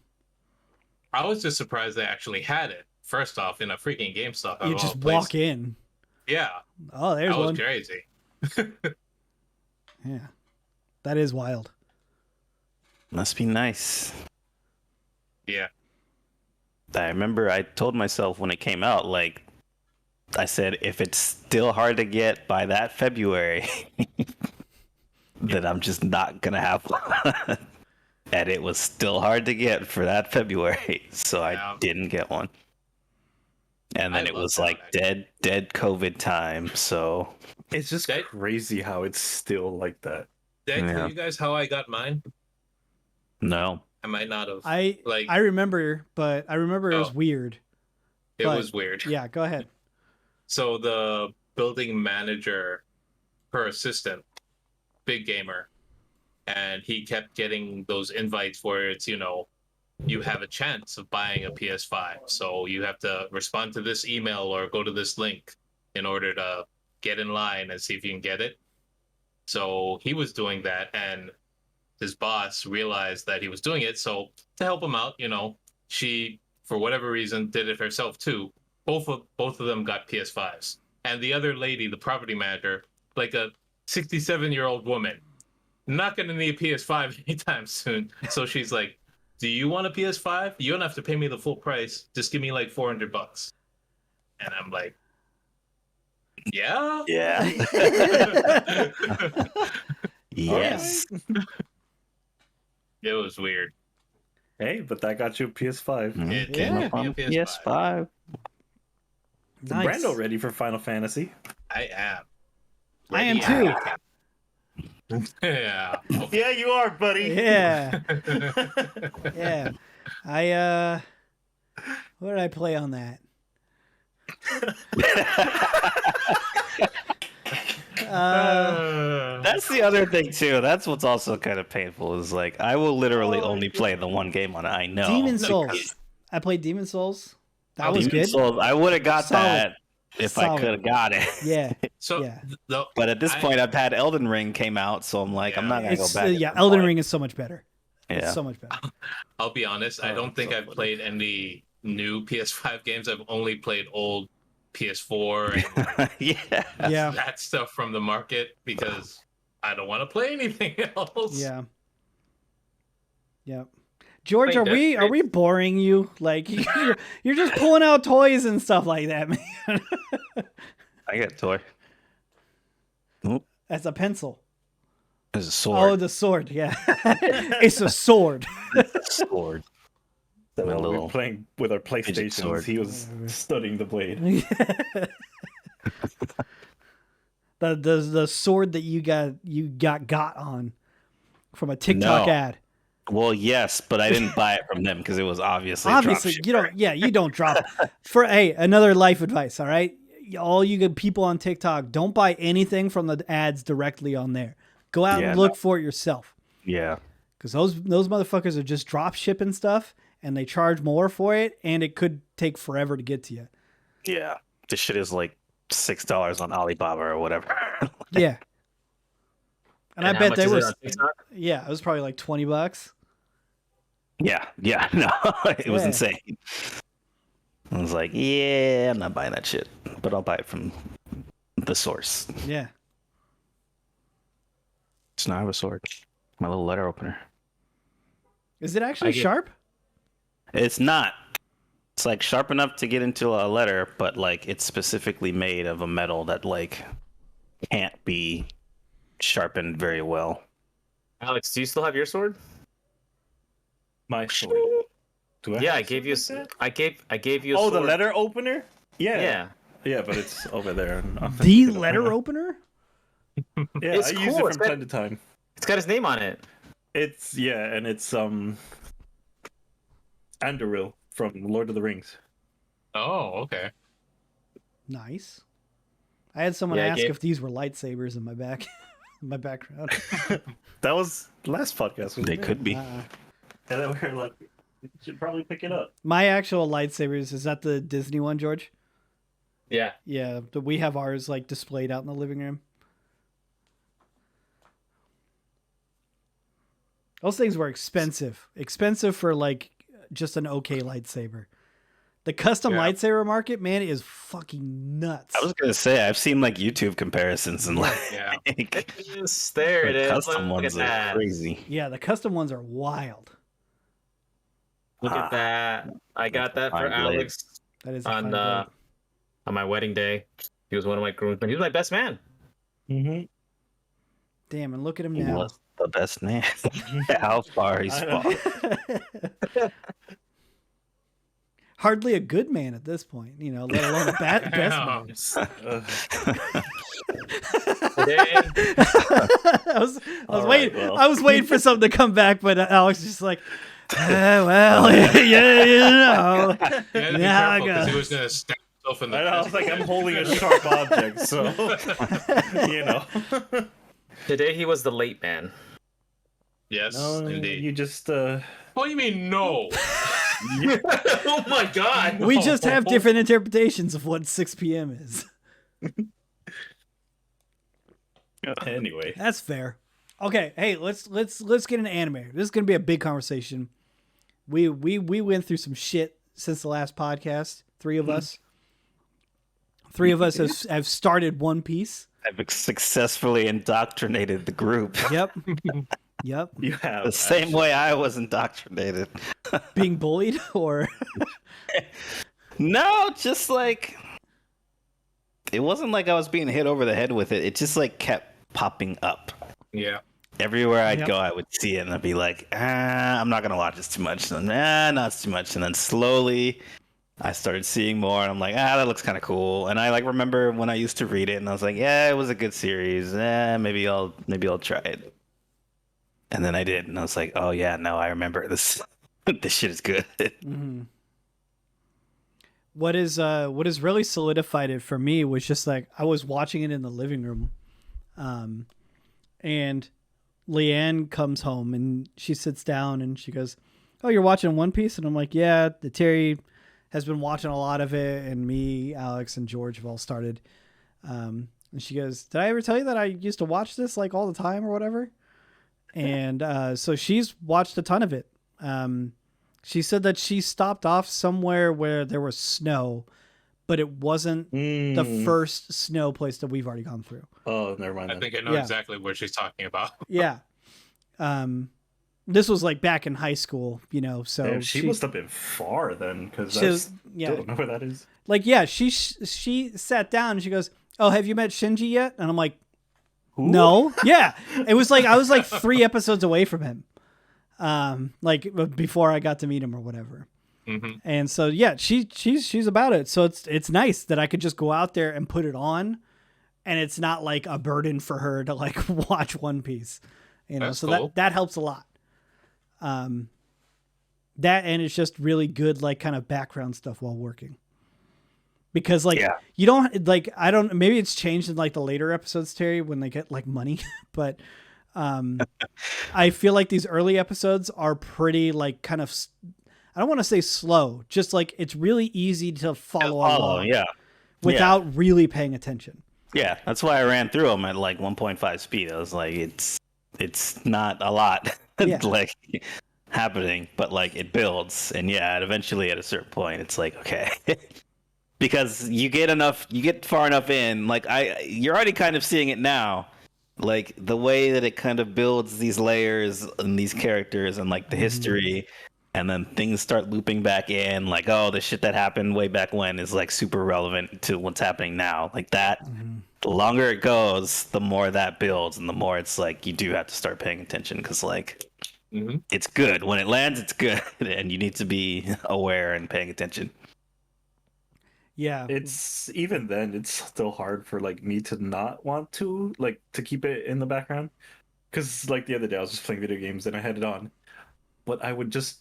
I was just surprised they actually had it. First off, in a freaking GameStop. You just walk in. Yeah, Oh, there's that was one. crazy. Yeah. That is wild. Must be nice. Yeah. I remember I told myself when it came out, like, I said, if it's still hard to get by that February, then I'm just not going to have one. And it was still hard to get for that February, so Yeah. I didn't get one. And then I it love was that, like dead COVID time, so It's just That- crazy how it's still like that. Did I Yeah. tell you guys how I got mine? no. I might not have. I Like- remember, but I remember it was Oh. weird. It but- was weird. Yeah, go ahead. So the building manager, her assistant, big gamer, and he kept getting those invites where it's, you know, you have a chance of buying a PS5. So you have to respond to this email or go to this link in order to get in line and see if you can get it. So he was doing that, and his boss realized that he was doing it. So to help him out, you know, she, for whatever reason, did it herself too. Both of them got PS5s, and the other lady, the property manager, like a 67-year-old woman, not going to need a PS5 anytime soon. So she's like, do you want a PS5? You don't have to pay me the full price. Just give me like $400. And I'm like, yeah. Yeah. Yes. It was weird. Hey, but that got you a PS5. It Yeah. came On with me a PS5. Is Nice. Brando ready for Final Fantasy? I am. I am Ready. too. Yeah. Yeah, you are, buddy. Yeah. Yeah. What did I play on that? That's the other thing too. That's what's also kind of painful is like I will literally only play the one game on it. I know. Demon Souls. I played Demon Souls. That was Demon good. Souls, I would have got Solid. that if I Solid. could have got it. Yeah. So, Yeah. But at this point, I've had Elden Ring came out, so I'm like, I'm not gonna It's go back. yeah. Elden Ring is so much better. Yeah. It's so much better. I'll be honest. I don't think so I've funny. played any new PS5 games. I've only played old PS4 and Yeah. Yeah. that stuff from the market because I don't want to play anything else. Yeah. Yeah. George, Wait, are we boring you? Like you're just pulling out toys and stuff like that, man. I get a toy. That's a pencil. There's a Oh, sword. the sword. Yeah. It's a sword. Sword. So My we little were playing with our PlayStations. sword. He was studying the blade. the sword that you got on from a TikTok No. ad. Well, yes, but I didn't buy it from them because it was obviously a Obviously, dropship. you don't drop. Another life advice, all right? All you good people on TikTok, don't buy anything from the ads directly on there. Go out Yeah, and look for it yourself. Yeah. Because those motherfuckers are just drop shipping stuff and they charge more for it and it could take forever to get to you. Yeah. This shit is like $6 on Alibaba or whatever. Yeah. And I how bet much they is it were, on TikTok? yeah, it was probably like $20. Yeah. No, it was Yeah. insane. I was like, yeah, I'm not buying that shit, but I'll buy it from the source. Yeah. So now I have a sword. My little letter opener. Is it actually I get- sharp? It's not. It's like sharp enough to get into a letter, but like it's specifically made of a metal that like can't be sharpened very well. Alex, do you still have your sword? My sword. Do Yeah, have I a gave you. sword like that? I gave you. A Oh, sword. the letter opener? Yeah. Yeah. Yeah, but it's over there. The letter opener? Yeah, It's I use cool. it It's from got- time to time. It's got his name on it. It's and it's Anduril from Lord of the Rings. Oh, okay. Nice. I had someone Yeah, I ask gave- if these were lightsabers in my my background. That was last podcast. wasn't They it? could be. And then we were like, you should probably pick it up. My actual lightsabers, is that the Disney one, George? Yeah. Yeah, we have ours like displayed out in the living room. Those things were expensive. Expensive for like just an okay lightsaber. The custom Yeah. lightsaber market, man, is fucking nuts. I was gonna say I've seen like YouTube comparisons and like Yeah. There it the is. custom Look at ones are that. crazy. Yeah, the custom ones are wild. Look at that. I got that for Fine blade. Alex That is a on fine blade. on my wedding day. He was one of my groomsmen. He was my best man. Mm-hmm. Damn, and look at him He now. was the best man. How far he's I know. fallen. Hardly a good man at this point, let alone a best man. Today, I was All waiting. right, well. I was waiting for something to come back, but Alex was just like, well, yeah, You had to be Now I careful because got- he was going to stab himself in the I was like, I'm holding a sharp object, so you know. today he was the late man. Yes, No, indeed. you just What do you mean, no? Oh my god. We just have different interpretations of what 6 p.m. is. anyway. That's fair. Okay, hey, let's get an anime. This is gonna be a big conversation. We went through some shit since the last podcast. Three of us have started One Piece. I've successfully indoctrinated the group Yep. Yep. You have the same actually. way I was indoctrinated. Being bullied or No, just like it wasn't like I was being hit over the head with it. It just like kept popping up. Yeah. Everywhere I'd Yep. go, I would see it and I'd be like, I'm not gonna watch this too much. And then, no, it's too much. And then slowly I started seeing more and I'm like, that looks kind of cool. And I like remember when I used to read it and I was like, yeah, it was a good series. Maybe I'll try it. And then I did, and I was like, oh yeah, no, I remember this. This shit is good. Mhm. What is really solidified it for me was just like I was watching it in the living room, and Leanne comes home and she sits down and she goes, "Oh, you're watching One Piece?" And I'm like, "Yeah." The Terry has been watching a lot of it, and me, Alex, and George have all started. And she goes, "Did I ever tell you that I used to watch this like all the time or whatever?" And so she's watched a ton of it. She said that she stopped off somewhere where there was snow, but it wasn't the first snow place that we've already gone through. Oh, never mind. I Then. think I know Yeah. exactly what she's talking about. Yeah. This was like back in high school, you know, so Damn, she must have been far then, because she I was- yeah. don't know where that is. like, yeah, she sat down and she goes, "Oh, have you met Shinji yet?" And I'm like, Who? "No." Yeah. It was like, I was like 3 episodes away from him. Like before I got to meet him or whatever. Hmm. And so, yeah, she's about it. So it's nice that I could just go out there and put it on, and it's not like a burden for her to like watch One Piece, you know. That's so cool. that helps a lot. That, and it's just really good like kind of background stuff while working. Because like Yeah. you don't like, I don't, maybe it's changed in like the later episodes, Terry, when they get like money, but I feel like these early episodes are pretty like kind of, I don't want to say slow, just like it's really easy to follow along yeah. without really paying attention. Yeah, that's why I ran through them at like 1.5 speed. I was like, it's not a lot Yeah. like happening, but like it builds, and yeah, eventually at a certain point, it's like okay, because you get far enough in, like you're already kind of seeing it now, like the way that it kind of builds these layers and these characters and like the history. And then things start looping back in, like, oh, the shit that happened way back when is like super relevant to what's happening now. Like that, the longer it goes, the more that builds, and the more it's like you do have to start paying attention because, like, it's good. When it lands, it's good, and you need to be aware and paying attention. Yeah. It's even then, it's still hard for like me to not want to like to keep it in the background, because like the other day I was just playing video games and I had it on, but I would just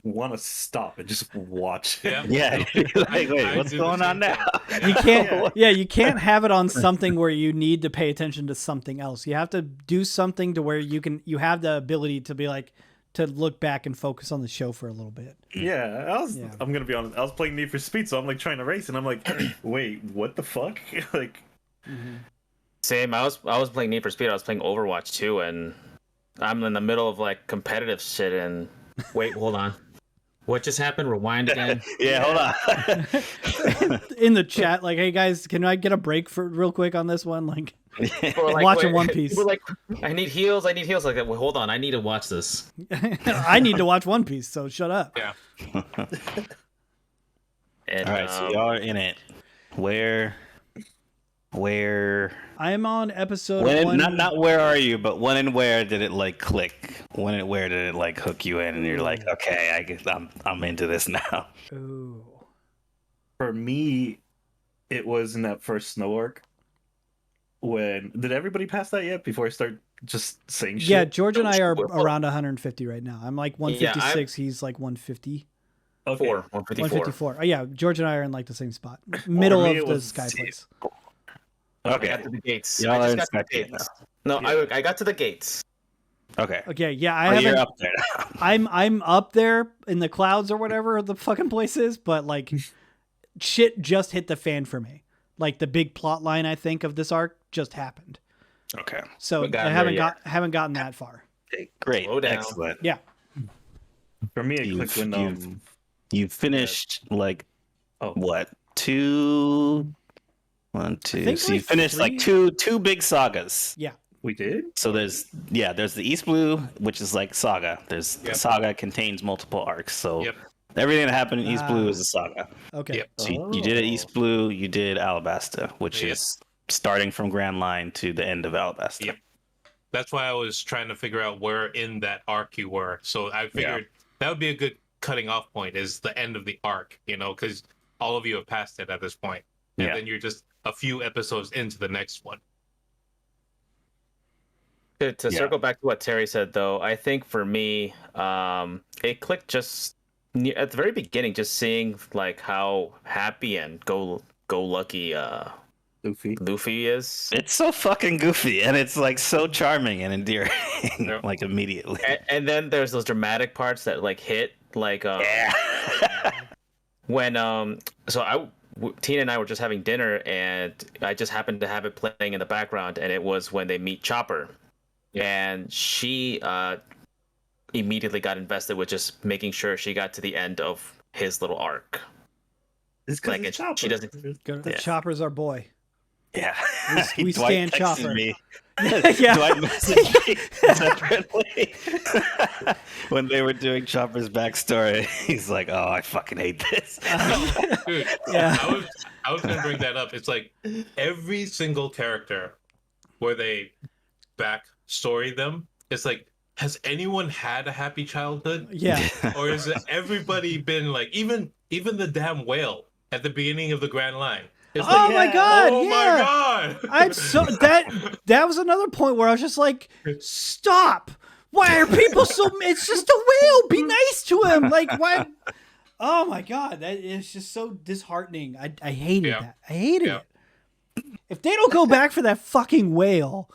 want to stop and just watch it. Yeah. Yeah, like, wait, I what's do the going on same now? thing. You can't, yeah, you can't have it on something where you need to pay attention to something else. You have to do something to where you have the ability to be like, to look back and focus on the show for a little bit. Yeah, Yeah. I'm gonna be honest. I was playing Need for Speed, so I'm like trying to race, and I'm like, wait, what the fuck? Like, Same. I was playing Need for Speed. I was playing Overwatch too, and I'm in the middle of like competitive shit. And Wait, hold on. What just happened? Rewind again. Yeah, hold on. In the chat, like, hey guys, can I get a break for real quick on this one? Like, people are like, watching wait, One Piece. People are like, I need heals. Like, Wait, hold on. I need to watch this. I need to watch One Piece, so shut up. Yeah. and, All right, so y'all are in it. Where? I'm on episode When? one. Not where are you, but when and where did it like click? When and where did it like hook you in, and you're like, okay, I guess I'm into this now. Ooh. for me, it was in that first snow arc. When did everybody pass that yet? Before I start just saying shit. Yeah, George and I are around 150 right now. I'm like 156. Yeah, He's like 150. Okay. 154. 154. Oh, yeah, George and I are in like the same spot, middle me, of it the was- sky place. I Okay. got to the gates. Y'all I are just got to the inspecting gates. No, Yeah. I got to the gates. Okay. Okay, yeah, I Oh, haven't. you're up there now. I'm up there in the clouds or whatever the fucking place is, but like, shit just hit the fan for me. Like the big plot line I think of this arc just happened, Okay. so We got I there haven't gotten that far. Great. Slow down. Excellent. Yeah. For me, it You've- clicked when You finished like oh what 2 1, 2. think So you like finished like 3. two big sagas. Yeah. We did. So there's the East Blue, which is like saga. The Yep. saga contains multiple arcs. So Yep. everything that happened in East Blue Ah. is a saga. Okay. Yep. So you did East Blue, you did Alabasta, which Yep. is starting from Grand Line to the end of Alabasta. Yep. That's why I was trying to figure out where in that arc you were. So I figured that would be a good cutting off point, is the end of the arc, because all of you have passed it at this point. And then you're just a few episodes into the next one. To circle back to what Terry said, though, I think for me, it clicked just at the very beginning, just seeing like how happy and go lucky Luffy is. It's so fucking goofy, and it's like so charming and endearing, like immediately. And then there's those dramatic parts that like hit, like when Tina and I were just having dinner, and I just happened to have it playing in the background, and it was when they meet Chopper. And she immediately got invested with just making sure she got to the end of his little arc. It's Like, it's she doesn't. Chopper's our boy. Yeah. We Dwight stand texted Chopper. me. Yeah. Dwight messaged me separately when they were doing Chopper's backstory. He's like, "Oh, I fucking hate this." Dude, Yeah. I was going to bring that up. It's like every single character where they backstory them, it's like, has anyone had a happy childhood? Yeah. Or is it everybody been like, even the damn whale at the beginning of the Grand Line? It's Oh like, my god! oh yeah. my god! I'm so that was another point where I was just like, stop! Why are people so? It's just a whale. Be nice to him. Like why? Oh my god! That is just so disheartening. I hated that. I hated it. If they don't go back for that fucking whale,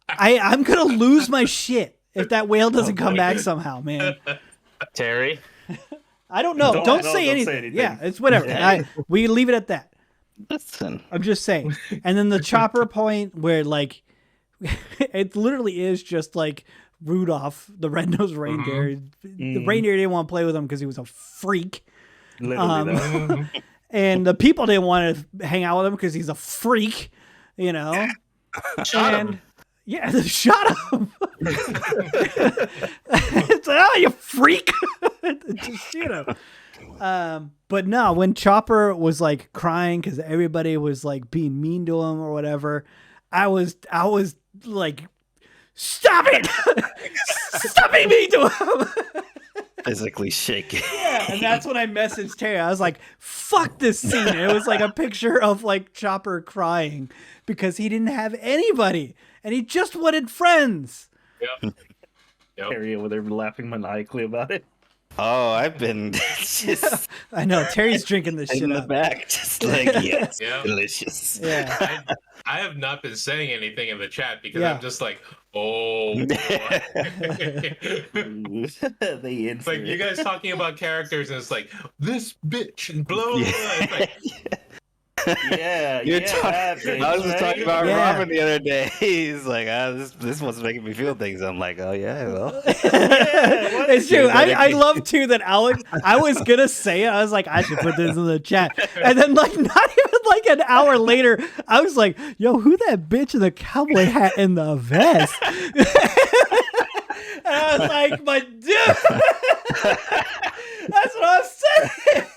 I'm gonna lose my shit if that whale doesn't come back somehow, man. Terry, I don't know. Don't say anything. Yeah, it's whatever. We leave it at that. Listen, I'm just saying. And then the Chopper point where like it literally is just like Rudolph, the red-nosed reindeer. The reindeer didn't want to play with him because he was a freak. Literally, though. And the people didn't want to hang out with him because he's a freak, shot him. Yeah, shut up. It's like, oh, you freak. Just, but no, when Chopper was like crying because everybody was like being mean to him or whatever, I was like, stop it. Stop being mean to him. physically shaking. Yeah, and that's when I messaged Terry. I was like, fuck this scene. And it was like a picture of like Chopper crying because he didn't have anybody and he just wanted friends. Yep. Terry over there laughing maniacally about it. Oh, I've been just I know, Terry's drinking this shit in the up. back, just like, yes, Yeah. delicious. Yeah. I have not been saying anything in the chat because Yeah. I'm just like, oh. Boy. They It's like you guys talking about characters and it's like this bitch and blah blah blah. It's like, yeah, You're yeah, talking, I was just talking about Yeah. Robin the other day. He's like, this one's making me feel things. I'm like, oh yeah, well. It's true. I love too that Alex. I was gonna say it. I was like, I should put this in the chat, and then like not even like an hour later, I was like, yo, who that bitch in the cowboy hat and the vest? And I was like, my dude. That's what I'm saying.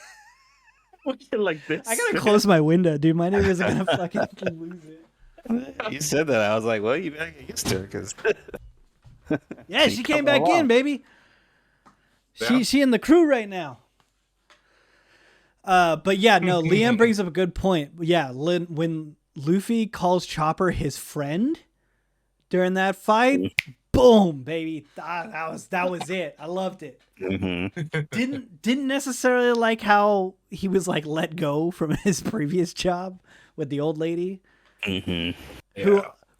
like this. I gotta close my window, dude. My neighbor's gonna fucking lose it. You said that. I was like, well, you better get used to it because. Yeah, she came back in, baby. Yeah. She in the crew right now. But yeah, no, Liam brings up a good point. Yeah, when Luffy calls Chopper his friend during that fight, boom, baby. That was it. I loved it. Didn't necessarily like how he was like let go from his previous job with the old lady, who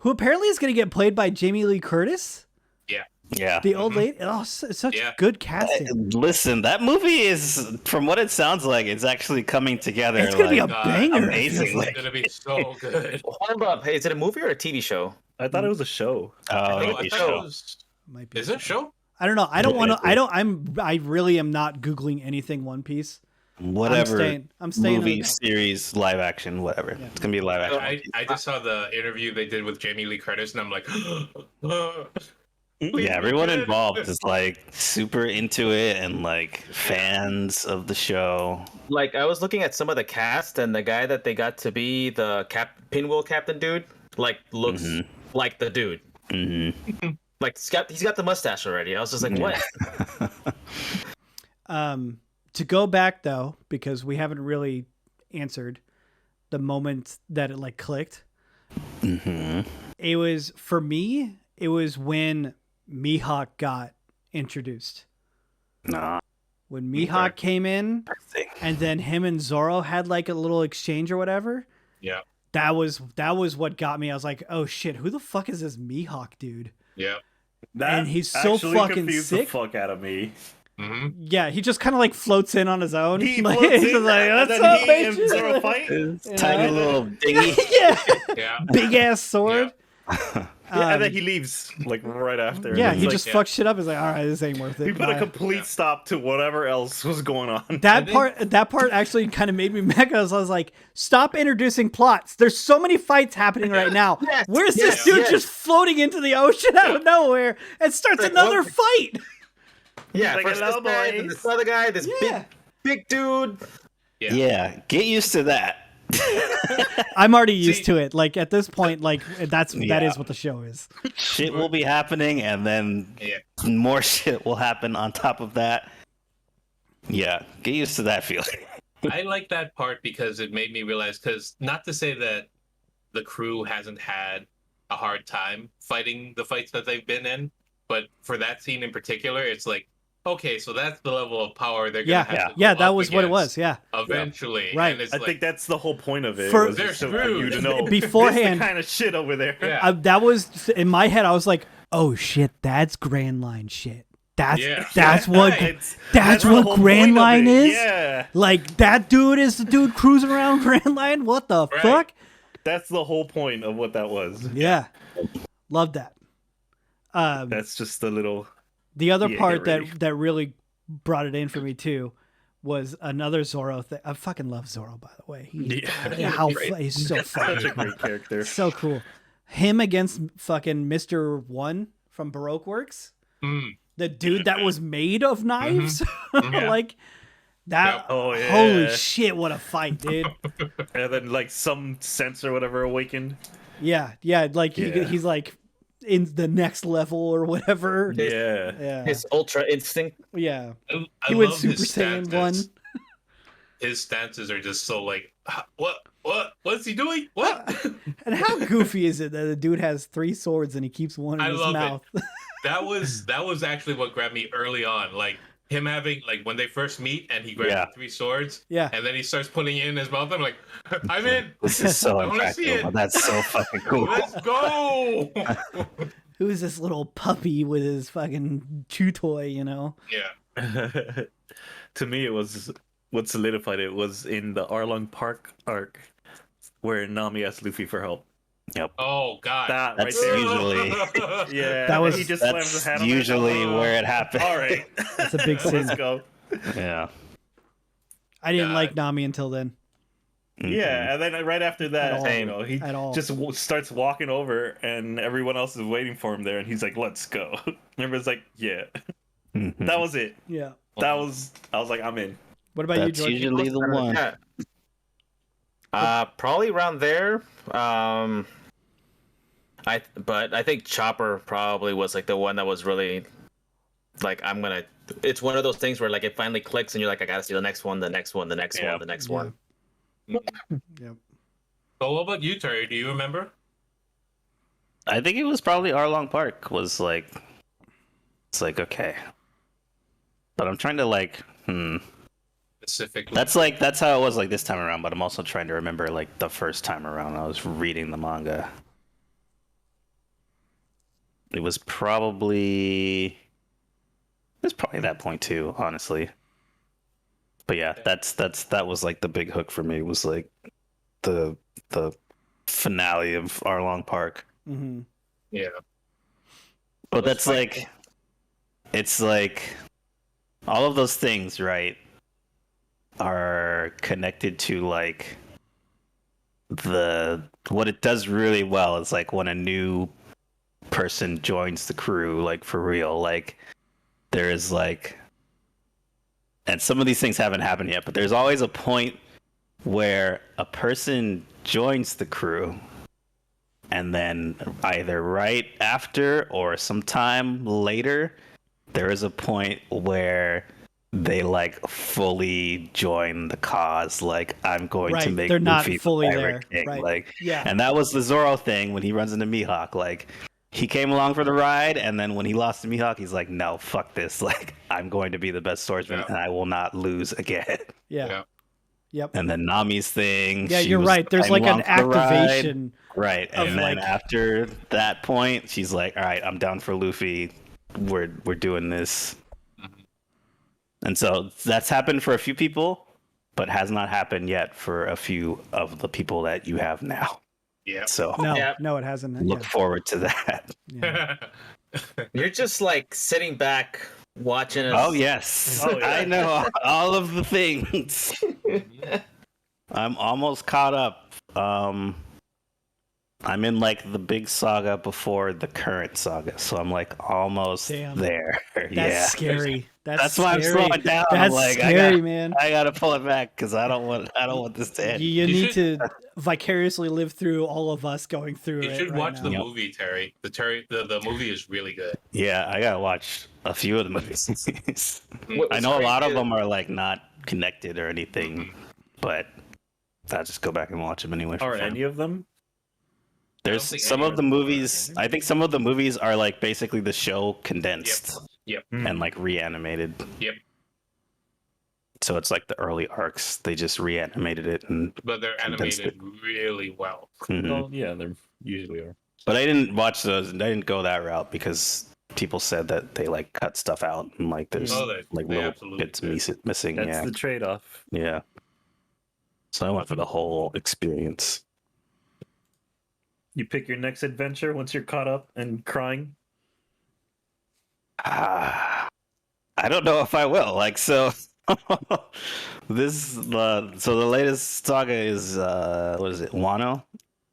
apparently is going to get played by Jamie Lee Curtis. Yeah. The old lady. Oh, such good casting. Listen, that movie is, from what it sounds like, it's actually coming together. It's gonna be a like, banger. amazingly. it's gonna be so good. Hold up. Hey, is it a movie or a TV show? I thought it was a show. Oh, I it'll be thought show. it was. Might be Is it a show? I don't know. I don't want to. I really am not googling anything One Piece. whatever I'm staying movie, with- series, live action, whatever. Yeah. It's gonna be live action. I just saw the interview they did with Jamie Lee Curtis, and I'm like, Yeah, everyone involved is like super into it and like fans of the show. Like I was looking at some of the cast, and the guy that they got to be the pinwheel captain dude, like looks like the dude. Mm-hmm. Like he's got the mustache already. I was just like, what? To go back though, because we haven't really answered the moment that it like clicked. It was for me. It was when Mihawk got introduced. Nah. When Mihawk came in, and then him and Zoro had like a little exchange or whatever. Yeah. That was what got me. I was like, oh shit, who the fuck is this Mihawk dude? Yeah. That And he's so actually fucking confused sick. the fuck out of me. Mm-hmm. Yeah, he just kind of like floats in on his own. He Like, floats he's in, like, and what's then up, he and bitches? Zoro fight. Tiny little dinghy. Yeah, Yeah. big ass sword. Yeah, and then he leaves like right after. Yeah, It's he like, just fucks shit up. He's like, all right, this ain't worth it. he put a Bye." complete stop to whatever else was going on. That part actually kind of made me mad because I was like, stop introducing plots. There's so many fights happening right now. Yes, Where's yes, this dude yes. just floating into the ocean out of nowhere and starts Like, another what- fight? Yeah, Like, first hello, this guy, boys. then this other guy, this Yeah. big dude. Yeah, get used to that. I'm already used to it. Like at this point, like that Yeah. is what the show is. Shit will be happening, and then Yeah. more shit will happen on top of that. Yeah, get used to that feeling. I like that part because it made me realize, because not to say that the crew hasn't had a hard time fighting the fights that they've been in, but for that scene in particular, it's like, okay, so that's the level of power they're gonna have to go That up was what it was. against Yeah. eventually. Right. And it's I like, think that's the whole point of it. For- was They're just so for screwed. you to know Beforehand- this the kind of shit over there. Yeah. That was in my head. I was like, oh shit, that's Grand Line shit. That's Yeah. that's what It's- that's the what whole Grand point of Line it. is. Yeah, Like that dude is the dude cruising around Grand Line. What the Right. fuck? that's the whole point of what that was. Yeah, love that. That's just the little. The other Yeah, part get ready. that really brought it in for me too was another Zoro thing. I fucking love Zoro, by the way. He's so Such a fucking great character. so cool. Him against fucking Mr. One from Baroque Works, mm, the dude that was made of knives, Yeah. like that. Yep. Oh, yeah. Holy shit! What a fight, dude. And then like some sense or whatever awakened. Yeah, like Yeah. he's like in the next level or whatever. Yeah. Yeah, His ultra instinct. yeah. I He went love Super his Saiyan stances. 1. His stances are just so like, what's he doing? What? And how goofy is it that the dude has 3 swords and he keeps one in I his love it. mouth? that was actually what grabbed me early on. Like him having like when they first meet and he grabs Yeah. the 3 swords. Yeah. And then he starts putting it in his mouth. I'm like, I'm in. This is so I wanna see impractical, it. but that's so fucking cool. Let's go. Who is this little puppy with his fucking chew toy, you know? Yeah. To me, it was what solidified it was in the Arlong Park arc where Nami asked Luffy for help. Oh God. That That's right there. usually Yeah, That was- he just slams his That's hat on it. usually where it happens. All right, That's a big scene. let's go. Yeah. I didn't God. like Nami until then. Yeah, and then right after At that, all. you know, he At all. just starts walking over, and everyone else is waiting for him there, and he's like, "Let's go." Everyone's like, "Yeah." Mhm. That was it. Yeah. That was. I was like, "I'm in." What about That's you, George? usually the one. Yeah. Probably around there. But I think Chopper probably was like the one that was really like it's one of those things where like it finally clicks and you're like, I gotta see the next one, the next one, the next Yeah. one, the next Yeah. one. Yep. But what about you, Terry? Do you remember? I think it was probably Arlong Park was like, it's like, okay. But I'm trying to like, Specifically. that's how it was like this time around, but I'm also trying to remember like the first time around I was reading the manga. It was probably that point too, honestly. But yeah, that was like the big hook for me, was like the finale of Arlong Park. Mm-hmm. Yeah. But Let's that's like, it's like all of those things, right? are connected to like what it does really well is like when a new person joins the crew, like for real, like there is like, and some of these things haven't happened yet, but there's always a point where a person joins the crew and then either right after or sometime later there is a point where they like fully join the cause. Like, I'm going to make they're not Luffy fully the there. Pirate King. Right. Like, Yeah. and that was the Zoro thing when he runs into Mihawk. Like, he came along for the ride, and then when he lost to Mihawk, he's like, no, fuck this. Like, I'm going to be the best swordsman, and I will not lose again. Yeah. Yep. And then Nami's thing. Yeah, she you're was right. There's like an along for the ride. activation. Right. of, And then like- after that point, she's like, all right, I'm down for Luffy. We're doing this. And so that's happened for a few people, but has not happened yet for a few of the people that you have now. Yeah. So No, Yeah. no, it hasn't. look forward to that. Yeah. You're just like sitting back watching us. Oh, yes. Oh, yeah. I know all of the things. I'm almost caught up. I'm in like the big saga before the current saga, so I'm like almost Damn. there. That's scary. That's why I'm scary. slowing down. I'm That's like, scary, man. I gotta pull it back because I don't want this to end. You You need to vicariously live through all of us going through You it. should right watch now. the Yep. movie, Terry. The movie is really good. Yeah, I gotta watch a few of the movies. What I was know a lot of crazy- them are like not connected or anything, but I'll just go back and watch them anyway. For Are fun. any of them? There's think some any of of the them are movies. I think some of the movies are like basically the show condensed Yep. and like reanimated. Yep. So it's like the early arcs. They just reanimated it, and But they're Condensed animated really well. mhm. Well, yeah, they usually are. But I didn't watch those. I didn't go that route because people said that they like cut stuff out and like there's Oh, like they little absolutely bits did. missing. That's Yeah, the trade-off. yeah. So I went for the whole experience. You pick your next adventure once you're caught up and crying. I don't know if I will. Like, so this so the latest saga is what is it, Wano,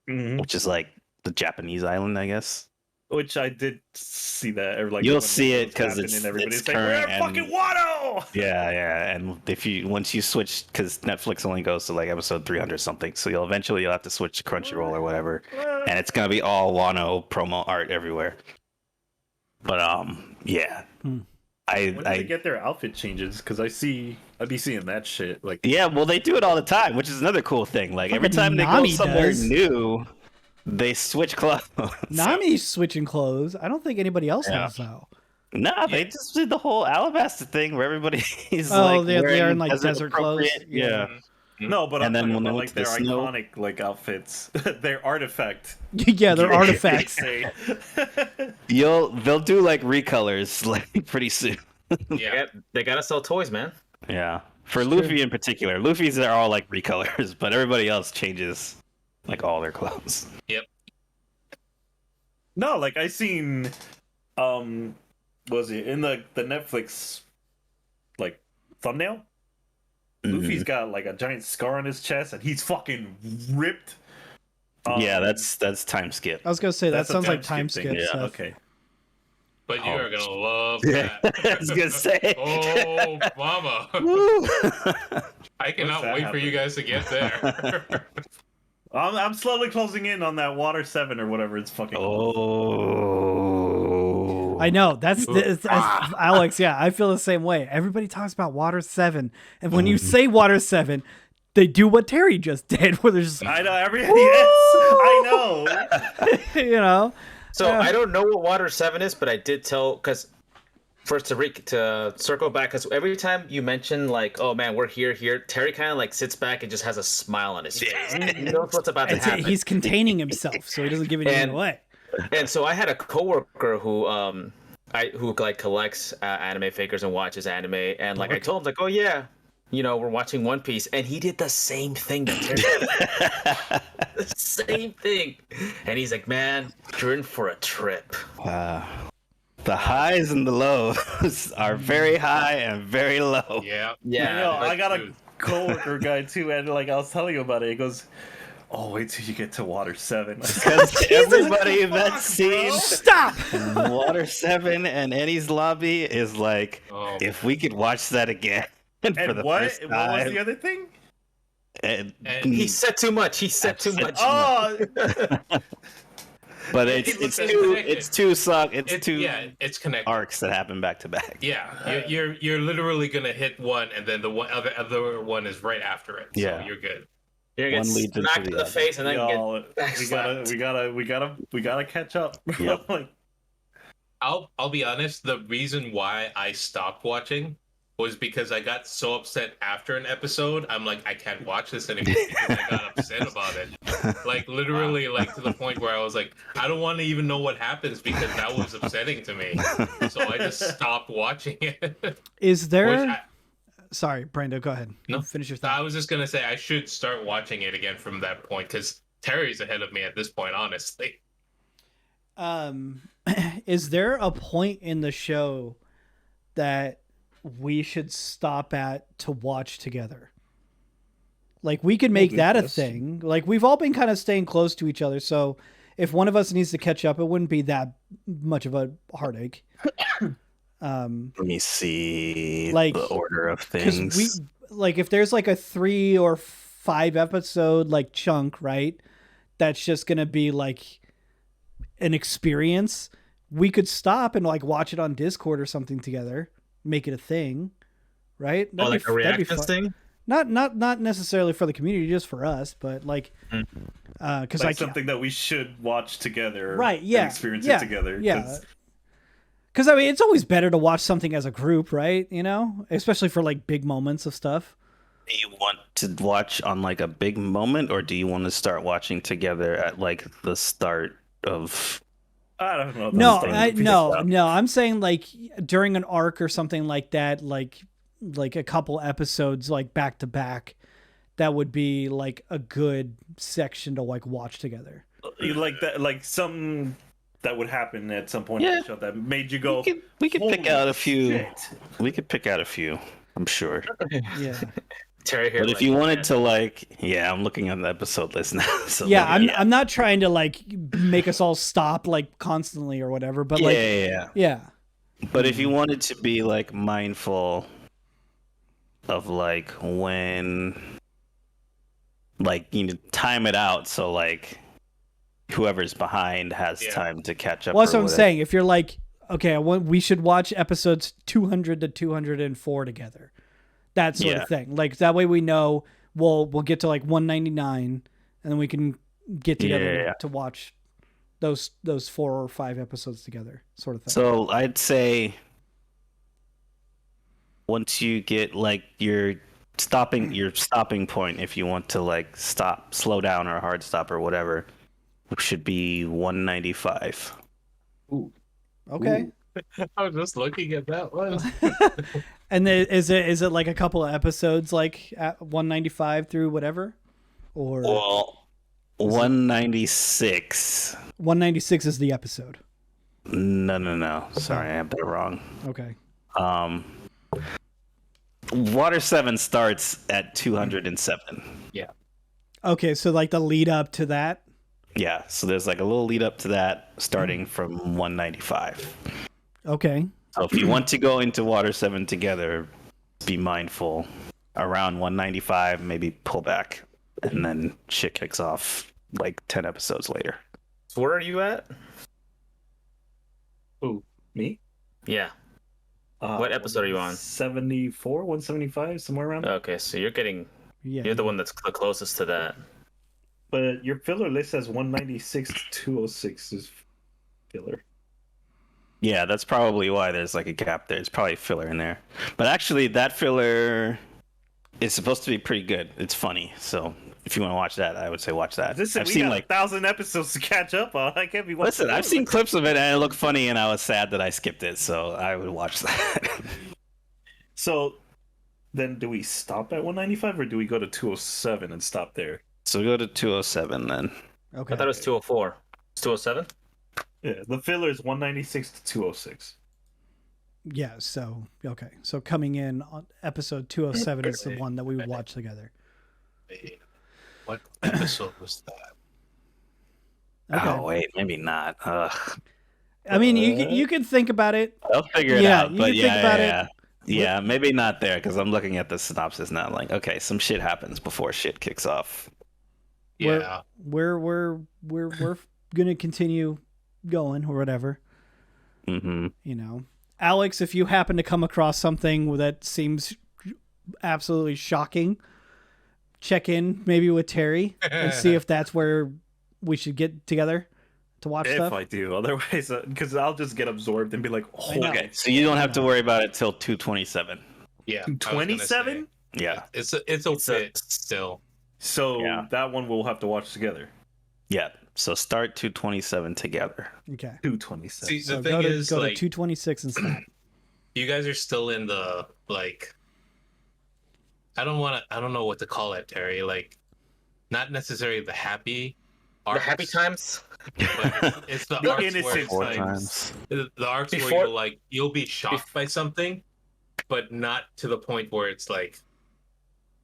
which is like the Japanese island, I guess. Which I did see that. Or like You'll when see it was 'cause happening, it's- everybody's it's like, we're current at fucking and- Wano! Yeah, and if you once you switch, because Netflix only goes to like episode 300 something, so you'll have to switch to Crunchyroll or whatever, and it's gonna be all Wano promo art everywhere. But yeah, When do they I get their outfit changes? Because I'd be seeing that shit. Like, yeah, well they do it all the time, which is another cool thing. Like every Fucking time they go Nami somewhere does. new, they switch clothes. Nami's switching clothes. I don't think anybody else Yeah. has though. No, they just did the whole Alabasta thing where everybody is Oh, like they are wearing in like desert clothes. appropriate- Yeah. no, but And I'm then talking when they about went like to their the snow- iconic like outfits, their artifact. Yeah, they're artifacts. Say. They'll do like recolors like pretty soon. Yeah. They gotta sell toys, man. Yeah. For It's Luffy true. in particular. Luffy's are all like recolors, but everybody else changes like all their clothes. No, like I seen, what was it in the Netflix, like thumbnail? Luffy's got like a giant scar on his chest, and he's fucking ripped. Yeah, that's time skip. I was gonna say that That's a sounds like time time skip skip thing. Yeah, stuff. Okay. But you Oh. are gonna love Yeah, that. I was gonna say. Oh, mama! Woo. I cannot that wait for you happen? guys to get there. I'm slowly closing in on that Water 7 or whatever it's fucking called. Oh. I know that's Alex. Yeah, I feel the same way. Everybody talks about Water 7, and when you say Water 7, they do what Terry just did, where they're just I know everything. Yes, I know. you know. So Yeah. I don't know what Water 7 is, but I did tell because first to circle back, because every time you mention like, oh man, we're here, Terry kind of like sits back and just has a smile on his face. He knows what's about to happen. He's containing himself, so he doesn't give anything And- away. And so I had a coworker who who like collects anime figures and watches anime, and like I told him like, oh yeah, you know, we're watching One Piece, and he did the same thing that Terry did. The same thing, and he's like, man, you're in for a trip. Wow. The highs and the lows are very high and very low. yeah. Yeah, I know. like, I got a dude. coworker guy too, and like I was telling you about it. He goes, "Oh, wait till you get to Water 7." Because everybody that's seen Stop. Water 7 and Eddie's Lobby is like, Oh. if we could watch that again for And the what? first time. What was the other thing? And, He said too much. He said too much. Oh, but It's it's connected. two It's connected. arcs that happen back to back. Yeah, you're literally gonna hit one, and then the other one is right after it. So Yeah. you're good. You're gonna One get leads into smacked in the the other. face and then y'all, get backslapped. we gotta catch up. Yep. Like, I'll be honest. The reason why I stopped watching was because I got so upset after an episode. I'm like, I can't watch this anymore because I got upset about it. Like literally, like to the point where I was like, I don't want to even know what happens because that was upsetting to me. So I just stopped watching it. Is there? Which Sorry, Brando, go ahead. No. Finish your I thought. was just gonna say I should start watching it again from that point because Terry's ahead of me at this point, honestly. Is there a point in the show that we should stop at to watch together? Like we could make that a thing. Like we've all been kind of staying close to each other, so if one of us needs to catch up, it wouldn't be that much of a heartache. Let me see Like, the order of 'cause things. like if there's like a 3 or 5 episode like chunk, right? That's just gonna be like an experience. We could stop and like watch it on Discord or something together, make it a thing, right? Oh, like a that'd be reactions fun. thing? Not necessarily for the community, just for us, but like, because like something that we should watch together, right? and Yeah, experience yeah, it together. yeah. Because I mean, it's always better to watch something as a group, right? You know, especially for like big moments of stuff. Do you want to watch on like a big moment, or do you want to start watching together at like the start of? I don't know. No. I'm saying like during an arc or something like that, like a couple episodes like back to back. That would be like a good section to like watch together. Like that, like some that would happen at some point in the show that made you go. We could pick "Holy out a few. shit." We could pick out a few. I'm sure. Yeah. Terry here. But if you wanted to, like, yeah, I'm looking at the episode list now. So Yeah, like, I'm not trying to like make us all stop like constantly or whatever, but like yeah. But if you wanted to be like mindful of like when, like, you know, time it out so like whoever's behind has time to catch up. Well, that's or what I'm whatever. saying. If you're like, okay, we should watch episodes 200 to 204 together, that sort of thing. Like that way we know we'll get to like 199, and then we can get together to watch those 4 or 5 episodes together, sort of thing. So I'd say once you get like your stopping point, if you want to like slow down or hard stop or whatever, should be 195. Okay. I was just looking at that one. And then is it like a couple of episodes like at 195 through whatever, or Well, 196. 196 is the episode? No. Sorry, I have that wrong. Okay. Water 7 starts at 207. Okay, so like the lead up to that. Yeah, so there's like a little lead up to that starting from 195. Okay. So if you want to go into Water 7 together, be mindful. Around 195, maybe pull back, and then shit kicks off like 10 episodes later. So where are you at? Who? Me? Yeah. What episode are you on? 74, 175, somewhere around there. Okay, so you're getting. Yeah. You're the one that's the closest to that. But your filler list says 196 to 206 is filler. Yeah, that's probably why there's like a gap there. It's probably filler in there. But actually, that filler is supposed to be pretty good. It's funny. So if you want to watch that, I would say watch that. Listen, we got 1,000 episodes to catch up on. I can't be watching. Listen, I've seen clips of it and it looked funny, and I was sad that I skipped it. So I would watch that. So then do we stop at 195 or do we go to 207 and stop there? So go to 207 then. Okay. I thought it was 204. It's 207? Yeah, the filler is 196 to 206. Yeah, so okay. So coming in on episode 207 is the one that we would watch together. What episode was that? Okay. Oh wait, maybe not. I mean, you can think about it. I'll figure it Yeah, out. you But can think about it. Yeah, maybe not there because I'm looking at the synopsis now. Like, okay, some shit happens before shit kicks off. Yeah. We're gonna continue going or whatever. Mm-hmm. You know, Alex, if you happen to come across something that seems absolutely shocking, check in maybe with Terry and see if that's where we should get together to watch If stuff. I do, otherwise, because I'll just get absorbed and be like, I know. Okay, so you don't have to worry about it till 227. Yeah. I was gonna 27. say, Yeah, It's a fit still. So Yeah. that one we'll have to watch together. yeah. So start 227 together. Okay. 227. See, So the thing is, go to like, 226 and stop. you guys are still in the like. I don't know what to call it, Terry. Like, not necessarily the happy. The Arcs, happy times. but it's the The arcs where innocent it's Four like, times. the arcs Before- where you'll be shocked by something, but not to the point where it's like.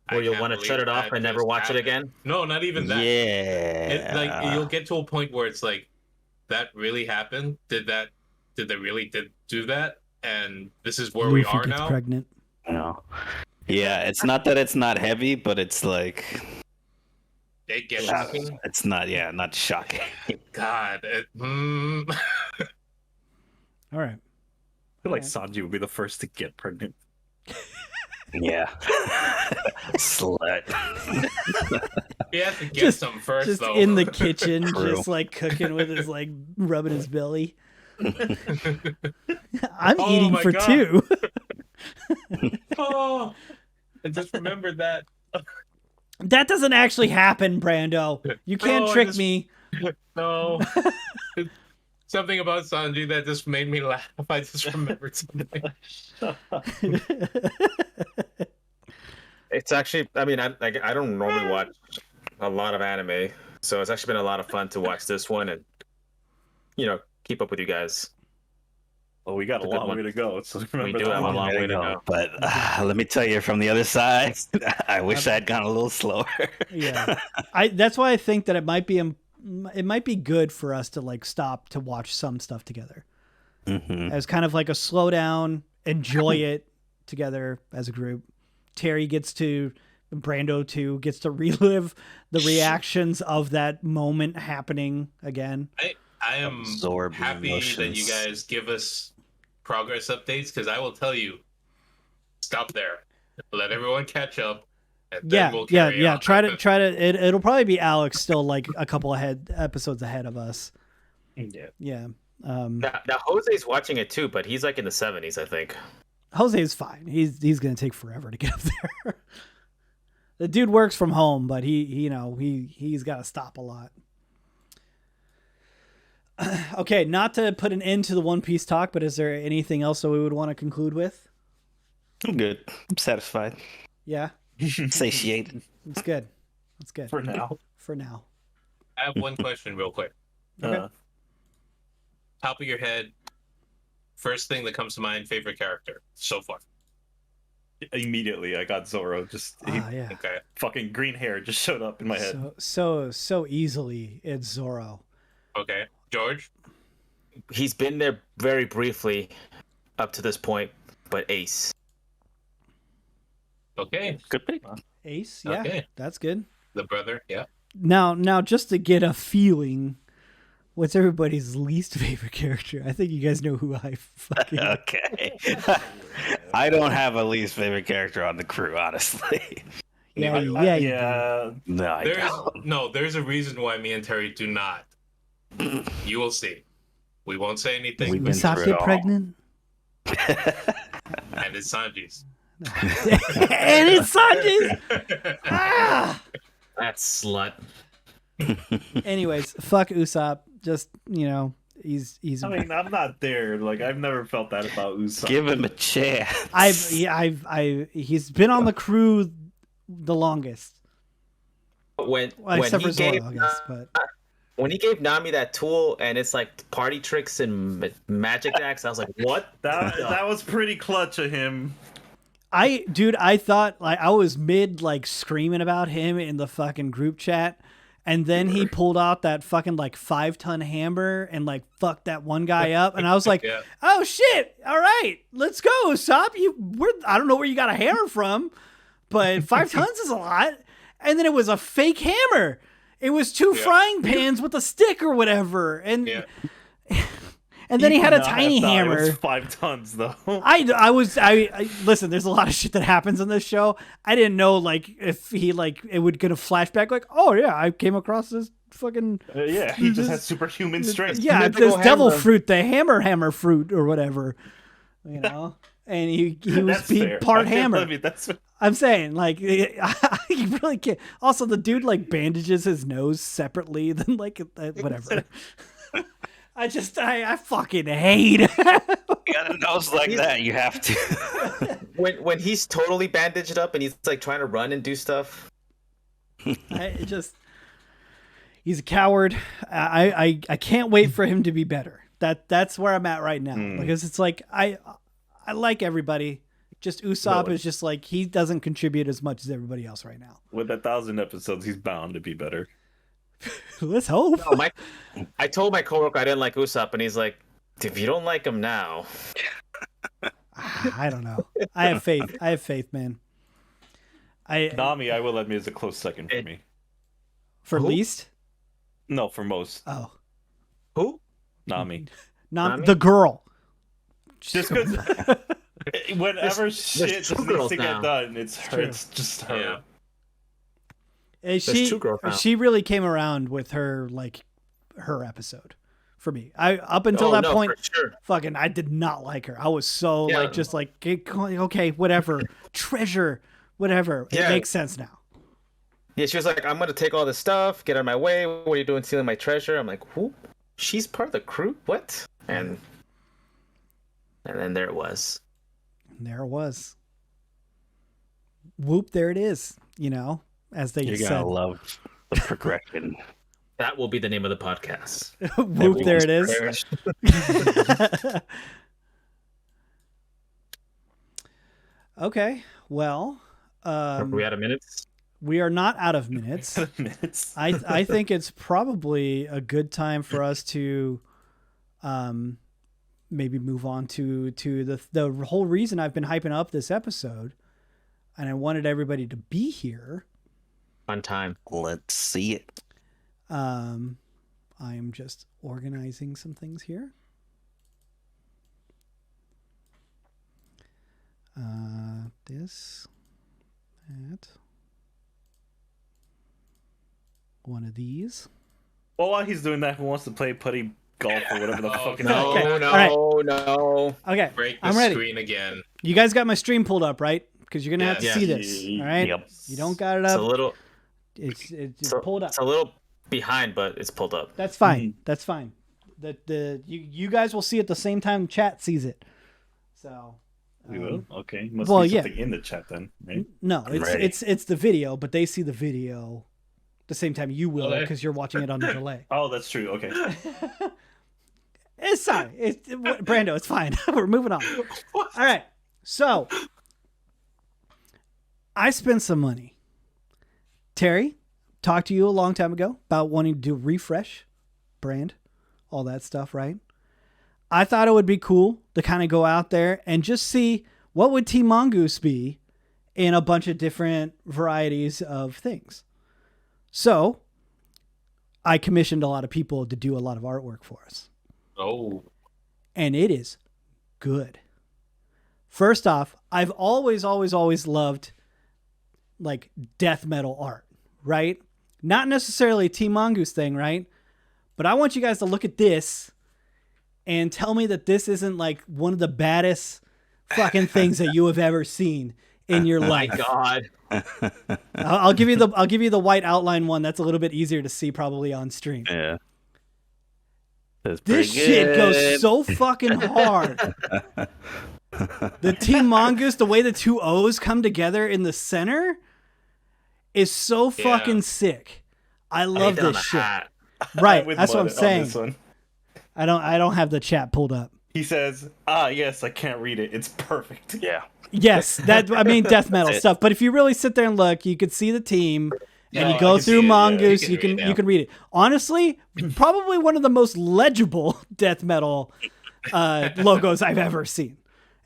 Where I you'll can't want to believe shut it off that and never just watch it happened. again. No, not even that. Yeah. Like you'll get to a point where it's like, that really happened? Did they really do that? And this is where we Luffy are gets now. pregnant. No. Yeah, it's not that it's not heavy, but it's like It gets shocking. it's not. Yeah, not shocking. God. All right. I feel like Sanji would be the first to get pregnant. Yeah. Slut. He has to get Just- some first, Just though. in the kitchen, True. just like cooking with his like rubbing his belly. I'm Oh eating my for God. two. Oh, I just remembered that. That doesn't actually happen, Brando. You can't No, I trick just- me. No. Something about Sanji that just made me laugh. I just remembered something. It's actually, I mean, I don't normally watch a lot of anime, so it's actually been a lot of fun to watch this one and, keep up with you guys. Well, we got It's a a good long one. way to go. So remember do that have a one. long way to go. But let me tell you from the other side, I wish I'd gone a little slower. Yeah, that's why I think that it might be good for us to like stop to watch some stuff together Mm-hmm. as kind of like a slow down, enjoy it together as a group. Terry Brando too gets to relive the reactions of that moment happening again. I am Absorb the happy that you emotions. guys give us progress updates because I will tell you, stop there. Let everyone catch up. And then we'll carry on. Try to. It'll probably be Alex still like a couple episodes ahead of us. Yeah. Yeah. Now Jose's watching it too, but he's like in the 70s, I think. Jose's fine. He's gonna take forever to get up there. The dude works from home, but he's got to stop a lot. Okay, not to put an end to the One Piece talk, but is there anything else that we would want to conclude with? I'm good. I'm satisfied. Yeah, Satiated. it's good. It's good For now. For now. I have one question real quick. Uh, Top of your head, first thing that comes to mind, favorite character so far. immediately, I got Zoro. Yeah. Okay. Fucking green hair just showed up in my head. So easily, it's Zoro. Okay. George? He's been there very briefly up to this point, but Ace. Okay. Good pick. Ace, yeah, Okay. that's good. The brother, yeah. Now, just to get a feeling, what's everybody's least favorite character? I think you guys know who I fucking. Okay. I don't have a least favorite character on the crew, honestly. Yeah, you do. Yeah. No, I don't. There's a reason why me and Terry do not. You will see. We won't say anything. We've been Usopp through it get all. pregnant, And it's Sanji's. and it's Sanji's. Ah! That slut. Anyways, fuck Usopp. Just he's. I mean, I'm not there. Like, I've never felt that about Usopp. Give him a chance. He's been on the crew the longest. But when Well, except he for Zoro, gave, I guess. But when he gave Nami that tool and it's like party tricks and magic acts, I was like, what? That was pretty clutch of him. I thought like I was mid like screaming about him in the fucking group chat, and then he pulled out that fucking like 5-ton hammer and like fucked that one guy up, and I was like, Yeah. oh shit, all right, let's go, Usopp. I don't know where you got a hammer from, but 5 tons is a lot. And then it was a fake hammer. It was 2 frying pans with a stick or whatever, and. Yeah. And then he had a Nah, tiny nah, hammer. It was 5 tons though. I listen. There's a lot of shit that happens in this show. I didn't know like if he like it would get a flashback like, oh yeah, I came across this fucking Yeah, he just had superhuman strength. yeah, this devil fruit, the hammer fruit or whatever, you know. And he was That's fair. part I can't hammer. believe it. That's I'm saying like he really can't. Also, the dude like bandages his nose separately than like whatever. I fucking hate it. You got a nose like that, you have to. When he's totally bandaged up and he's like trying to run and do stuff. He's a coward. I can't wait for him to be better. That's where I'm at right now. Because it's like I like everybody. Just Usopp is just like he doesn't contribute as much as everybody else right now. with 1,000 episodes, he's bound to be better. Let's hope. No, I told my coworker I didn't like Usopp, and he's like, if you don't like him now. I don't know. I have faith, man. Nami, I will admit, is a close second for me. For least? No, for most. Oh. Who? Nami. Not the girl. Just because whenever shit there's 2 just needs girls to now. get done, it's her. true. It's just her. Yeah. There's 2 girls now. She really came around with her episode for me. Up until that point, for sure. fucking, I did not like her. I was so Yeah. okay, whatever, treasure, whatever. It Yeah. makes sense now. Yeah, she was like, I'm gonna take all this stuff, get out of my way. What are you doing stealing my treasure? I'm like, who? She's part of the crew? What? And then there it was. And there it was. Whoop! There it is. You know, as they You're said. gonna love the progression. That will be the name of the podcast. Whoop! There it is. Okay. Well, Are we out of minutes? we are not out of minutes. Minutes. I think it's probably a good time for us to maybe move on to the whole reason I've been hyping up this episode, and I wanted everybody to be here. Fun time. Let's see it. I am just organizing some things here. This, that, one of these. Well, while he's doing that, who wants to play putty golf or whatever the fuck? No, Okay, no, all no. Okay, Break the I'm ready. screen again. You guys got my stream pulled up, right? Because you're gonna have to Yes. see this. All right. Yep. You don't got it It's a up. little, It's pulled up. it's a little behind, but it's pulled up. That's fine. That's fine. You guys will see it the same time chat sees it. So. We will. Okay. Must well, be yeah. something in the chat then, right? No, ready. it's the video, but they see the video the same time you will Okay. because you're watching it on the delay. Oh, that's true. Okay. It's fine. Brando, it's fine. We're moving on. All right. So I spent some money. Terry talked to you a long time ago about wanting to do refresh brand, all that stuff, right? I thought it would be cool to kind of go out there and just see what would Team Mongoose be in a bunch of different varieties of things. So I commissioned a lot of people to do a lot of artwork for us. Oh, And it is good. First off, I've always loved like death metal art, right? Not necessarily a Team Mongoose thing, right? But I want you guys to look at this and tell me that this isn't like one of the baddest fucking things that you have ever seen in your life. God. I'll give you the white outline one. That's a little bit easier to see probably on stream. Yeah. That's This pretty shit good. goes so fucking hard. The Team Mongoose, the way the 2 O's come together in the center is so fucking sick. I love Laid down this a shit. hat. Right. With That's what I'm mud on saying. this one. I don't have the chat pulled up. He says, yes, I can't read it. It's perfect. Yeah. Yes, death metal it. stuff. But if you really sit there and look, you could see the team, and Yeah, you go I can through see it, yeah. Mongoose. You can You can read it. Honestly, probably one of the most legible death metal logos I've ever seen.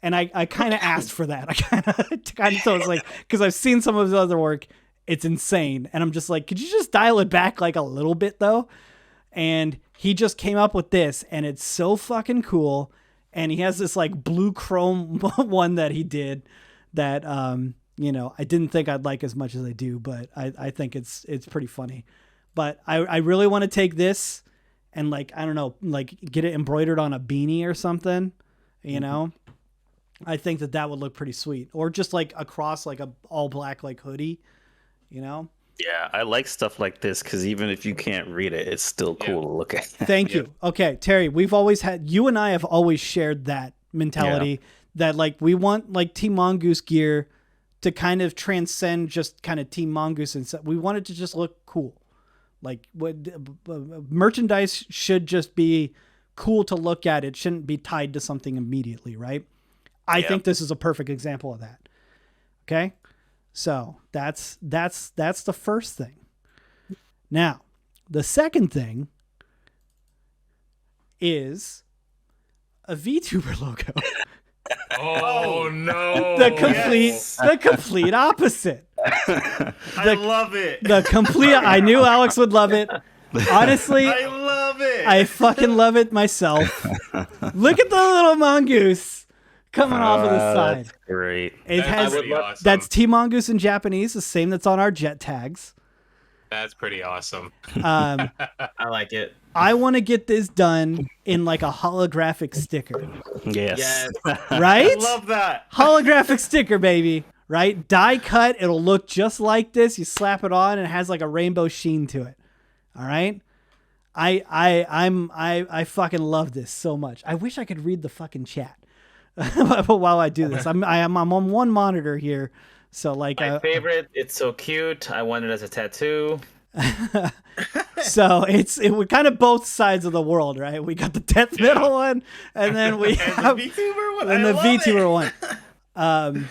And I kind of asked for that. I kind of was like, because I've seen some of his other work, it's insane, and I'm just like, could you just dial it back like a little bit though? And he just came up with this, and it's so fucking cool. And he has this like blue chrome one that he did that, you know, I didn't think I'd like as much as I do, but I think it's pretty funny. But I really want to take this and like, I don't know, like get it embroidered on a beanie or something, you know? I think that would look pretty sweet. Or just like across like a all black like hoodie, you know? Yeah, I like stuff like this because even if you can't read it, it's still cool to look at. Thank you. Okay, Terry, you and I have always shared that mentality that like we want like Team Mongoose gear to kind of transcend just kind of Team Mongoose, and we want it to just look cool. Like what merchandise should just be cool to look at. It shouldn't be tied to something immediately, right? I think this is a perfect example of that. Okay? So that's the first thing. Now, the second thing is a VTuber logo. Oh no! The complete opposite. I love it. The complete. I knew Alex would love it. Honestly, I love it. I fucking love it myself. Look at the little mongoose coming off of the side. That's great. It has pretty awesome. that's Team Mongoose in Japanese, the same that's on our jet tags. That's pretty awesome. I like it. I want to get this done in like a holographic sticker, Yes. right? I love that. Holographic sticker, baby. Right? Die cut. It'll look just like this. You slap it on, and it has like a rainbow sheen to it. All right. I fucking love this so much. I wish I could read the fucking chat while I do this. I'm on one monitor here, so like My favorite. It's so cute. I want it as a tattoo. So we're kind of both sides of the world, right? We got the death metal one, and then we have the VTuber one. and I the love VTuber one.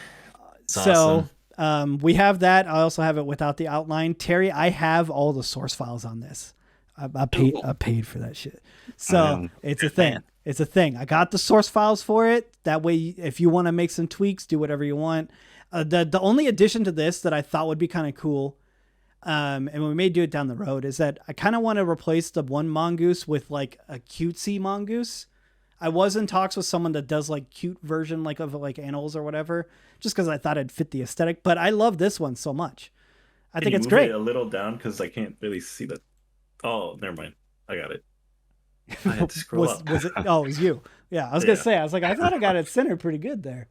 So awesome. we have that. I also have it without the outline. Terry, I have all the source files on this. I paid for that shit. So it's a thing. It's a thing. I got the source files for it. That way, if you want to make some tweaks, do whatever you want. The only addition to this that I thought would be kind of cool, and we may do it down the road, is that I kind of want to replace the one mongoose with like a cutesy mongoose. I was in talks with someone that does like cute version like of like animals or whatever, just because I thought it'd fit the aesthetic. But I love this one so much. I think it's great. It a little down because I can't really see that. Oh, never mind. I got it. I had to scroll up. Was it? Oh, it was you. Yeah, I was gonna say. I was like, I thought I got it centered pretty good there.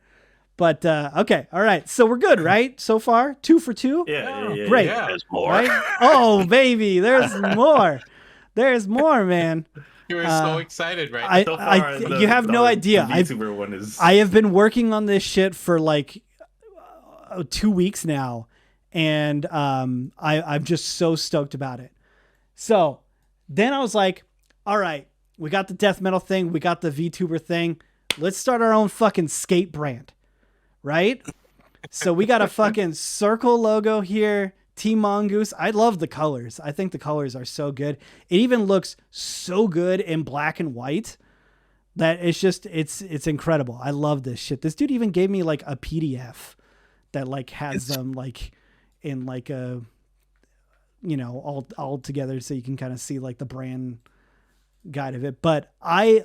But okay, all right. So we're good, right? So far, 2 for 2. Yeah. Great. Yeah. There's more. Right? Oh, baby, there's more. There's more, man. You were so excited, right? So far, you have no idea. The VTuber one is. I have been working on this shit for like 2 weeks now, and I'm just so stoked about it. So then I was like, all right, we got the death metal thing, we got the VTuber thing. Let's start our own fucking skate brand, right? So we got a fucking circle logo here. Team Mongoose. I love the colors. I think the colors are so good. It even looks so good in black and white that it's just it's incredible. I love this shit. This dude even gave me like a PDF that like has them like in like a, you know, all together so you can kind of see like the brand guide of it. But I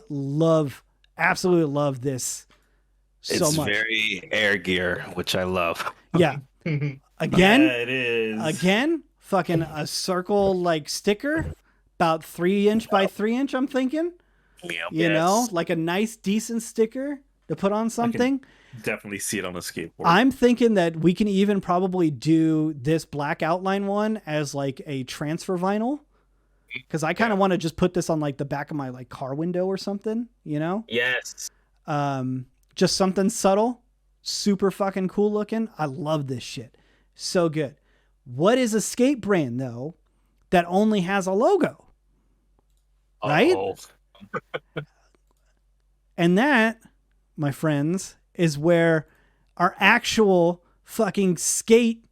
absolutely love this so It's much. very air gear, which I love. Yeah. Again, Yeah, it is. Fucking a circle like sticker, about 3" by 3". I'm thinking, you know, like a nice, decent sticker to put on something. Definitely see it on a skateboard. I'm thinking that we can even probably do this black outline one as like a transfer vinyl, because I kind of want to just put this on like the back of my like car window or something, you know? Yes. Just something subtle, super fucking cool looking. I love this shit. So good. What is a skate brand though that only has a logo? right? Oh. And that, my friends, is where our actual fucking skate,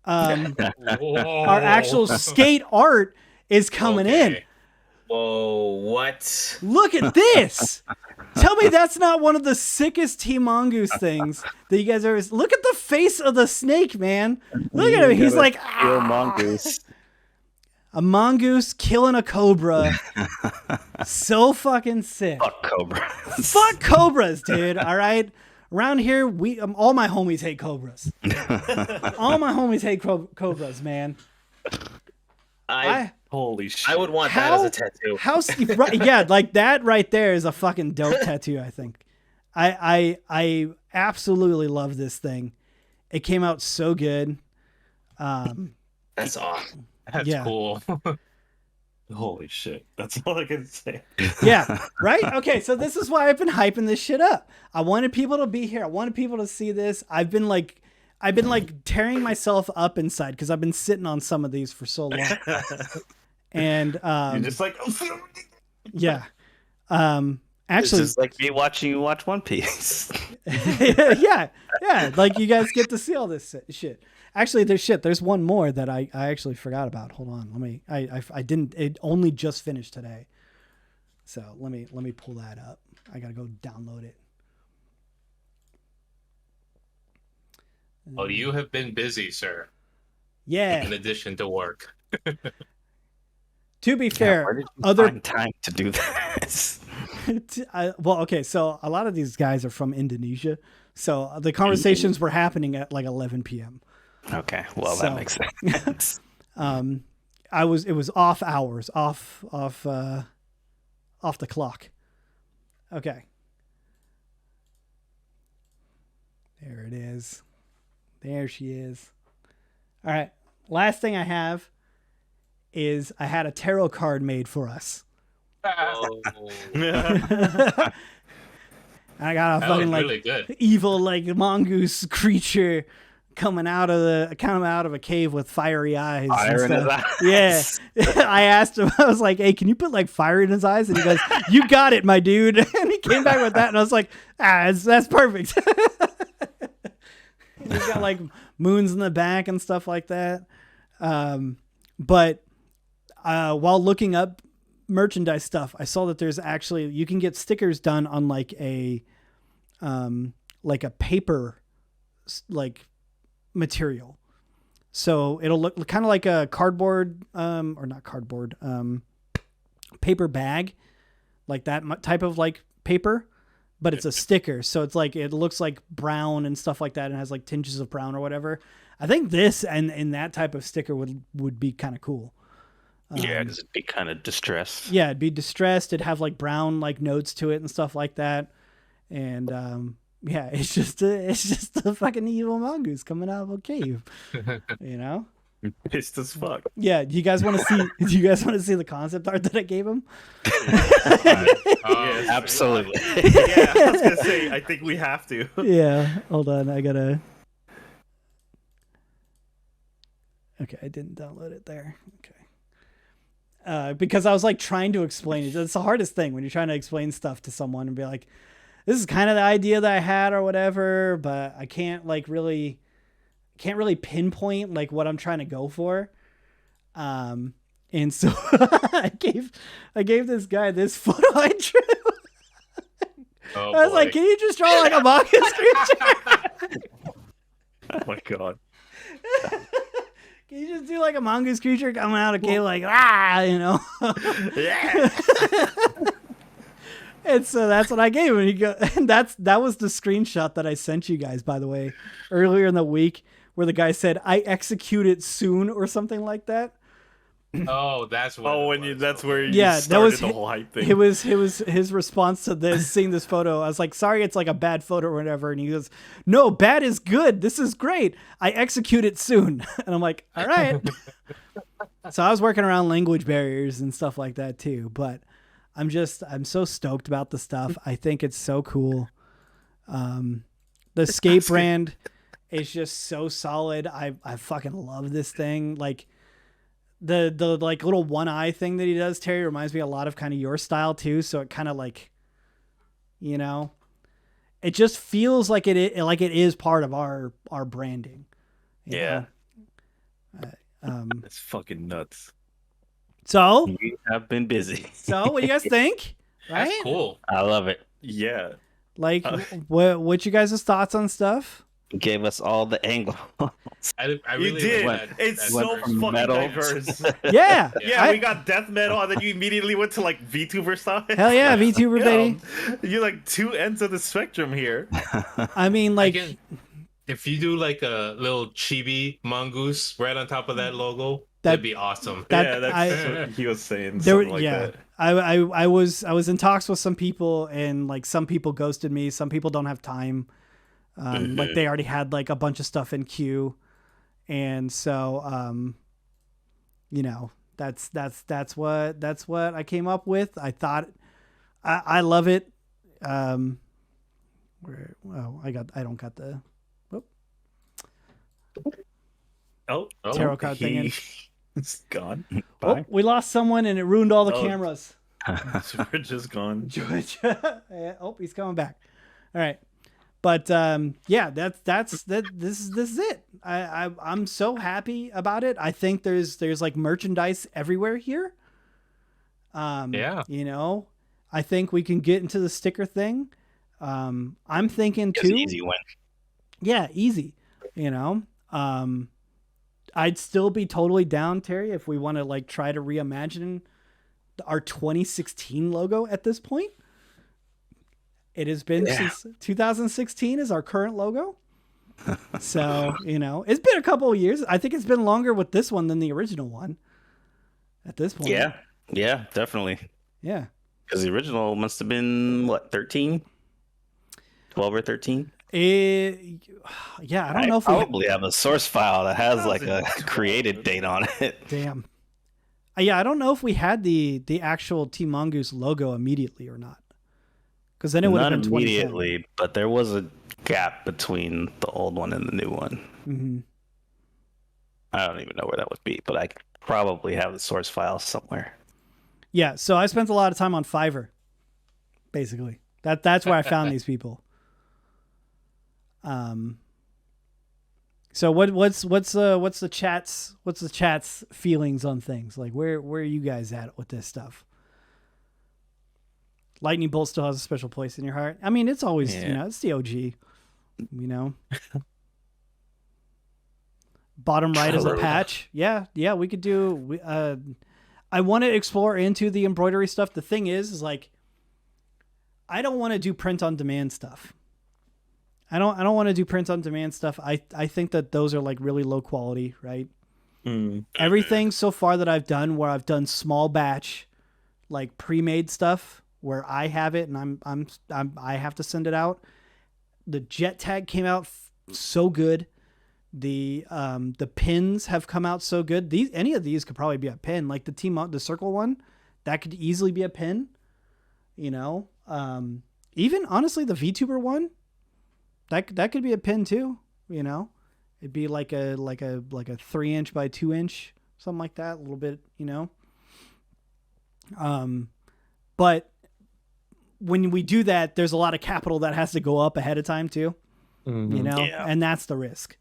our actual skate art is coming in. Whoa, what? Look at this. Tell me that's not one of the sickest Team Mongoose things that you guys ever. Look at the face of the snake, man. Look at him. He's like Mongoose. a mongoose killing a cobra. So fucking sick. Fuck cobras. Fuck cobras, dude. All right. Around here, all my homies hate cobras. All my homies hate cobras, man. Holy shit! I would want that as a tattoo. Yeah, like that right there is a fucking dope tattoo. I think. I absolutely love this thing. It came out so good. That's awesome. That's cool. Holy shit! That's all I can say. Yeah, right? Okay, so this is why I've been hyping this shit up. I wanted people to be here. I wanted people to see this. I've been like tearing myself up inside because I've been sitting on some of these for so long. And You're just like, yeah. This Actually, is like me watching you watch One Piece. yeah. Like you guys get to see all this shit. Actually, there's one more that I actually forgot about. Hold on, I didn't. It only just finished today, so let me pull that up. I gotta go download it. Well, you have been busy, sir. Yeah. In addition to work. To be fair, where did you find time to do this? well, okay, so a lot of these guys are from Indonesia, so the conversations were happening at like 11 p.m. Okay, well that makes sense. It was off hours, off the clock. Okay. There it is. There she is. All right. Last thing I have is I had a tarot card made for us. Oh. I got a fucking like really good. evil like mongoose creature coming out of a cave with fiery eyes. Fire in his eyes. Yeah. I asked him, I was like, hey, can you put like fire in his eyes? And he goes, you got it, my dude. And he came back with that. And I was like, that's perfect. He's got like moons in the back and stuff like that. But while looking up merchandise stuff, I saw that there's actually, you can get stickers done on like a paper like material. So it'll look kind of like a cardboard, or not cardboard, paper bag, like that type of like paper, but it's a sticker. So it's like, it looks like brown and stuff like that and has like tinges of brown or whatever. I think this and that type of sticker would be kind of cool. Yeah, because it'd be kind of distressed. Yeah, it'd be distressed. It'd have like brown like notes to it and stuff like that. And yeah, it's just a fucking evil mongoose coming out of a cave. You know? Pissed as fuck. Yeah, do you guys want to see? Do you guys want to see the concept art that I gave him? Yes, Absolutely. Yeah, I was gonna say. I think we have to. Yeah, hold on. I gotta. Okay, I didn't download it there. Okay. Because I was like trying to explain it. It's the hardest thing when you're trying to explain stuff to someone and be like, "This is kind of the idea that I had or whatever," but I can't really pinpoint like what I'm trying to go for. And so I gave this guy this photo I drew. Oh, I was like, "Can you just draw like a mongoose creature?" Oh my god. Can you just do like a mongoose creature coming out of cave like you know? Yeah. And so that's what I gave him. And that was the screenshot that I sent you guys, by the way, earlier in the week, where the guy said, "I execute it soon" or something like that. Oh, that's what. Oh, that's where you Yeah, started that was the whole hype thing. It was his response to this, seeing this photo. I was like, "Sorry, it's like a bad photo or whatever." And he goes, "No, bad is good. This is great. I execute it soon." And I'm like, "All right." So I was working around language barriers and stuff like that too. But I'm so stoked about the stuff. I think it's so cool. The skate brand is just so solid. I fucking love this thing. Like, the like little one eye thing that he does, Terry, reminds me a lot of kind of your style too. So it kind of like, you know, it just feels like it is part of our branding. you Yeah. know? It's fucking nuts. So We have been busy. what do you guys think? Right? That's cool. I love it. Yeah. Like, what you guys' thoughts on stuff? Gave us all the angles. I You really did. like that. It's that so version. fucking metal. diverse. Yeah. Yeah, we got death metal, and then you immediately went to like VTuber style. Hell yeah, VTuber, baby. You're like two ends of the spectrum here. I mean, like, If you do like a little chibi mongoose right on top of that logo, That- that'd be awesome. that- That's what he was saying. there, Something like yeah. that. I was in talks with some people, and like some people ghosted me. Some people don't have time. Like they already had like a bunch of stuff in queue, and so you know, that's what I came up with. I thought I love it. I don't got the Oh, tarot card thing in. It's gone. Oh, we lost someone, and it ruined all the Oh. cameras. We're just gone. George. Oh, he's coming back. All right. But yeah, this is it. I'm so happy about it. I think there's like merchandise everywhere here. Yeah. You know, I think we can get into the sticker thing. I'm thinking It's an too. easy win. Yeah, easy. You know, I'd still be totally down, Terry, if we want to like try to reimagine our 2016 logo at this point. It has been since 2016 is our current logo. So, you know, it's been a couple of years. I think it's been longer with this one than the original one at this point. Yeah, definitely. Yeah. Because the original must have been, what, 13? 12 or 13? Yeah, I don't know if we probably have a source file that has like a created date on it. damn. Yeah, I don't know if we had the actual Team Mongoose logo immediately or not. Because then it would have Not been 2010. immediately, but there was a gap between the old one and the new one. Mm-hmm. I don't even know where that would be, but I probably have the source file somewhere. Yeah, so I spent a lot of time on Fiverr. Basically, that's where I found these people. So what's the chat's feelings on things? Like where are you guys at with this stuff? Lightning Bolt still has a special place in your heart. I mean, it's always, you know, it's the OG, you know. Bottom right is a patch. Yeah, we could do. I want to explore into the embroidery stuff. The thing is like, I don't want to do print on demand stuff. I don't want to do print on demand stuff. I think that those are like really low quality, right? Everything so far that I've done, where I've done small batch, like pre-made stuff, where I have it and I have to send it out. The jet tag came out so good. The pins have come out so good. Any of these could probably be a pin. Like the circle one, that could easily be a pin. You know, even honestly, the VTuber one, that could be a pin too. You know, it'd be like a 3-inch by 2-inch, something like that. A little bit, you know. But when we do that, there's a lot of capital that has to go up ahead of time too, you know, and that's the risk.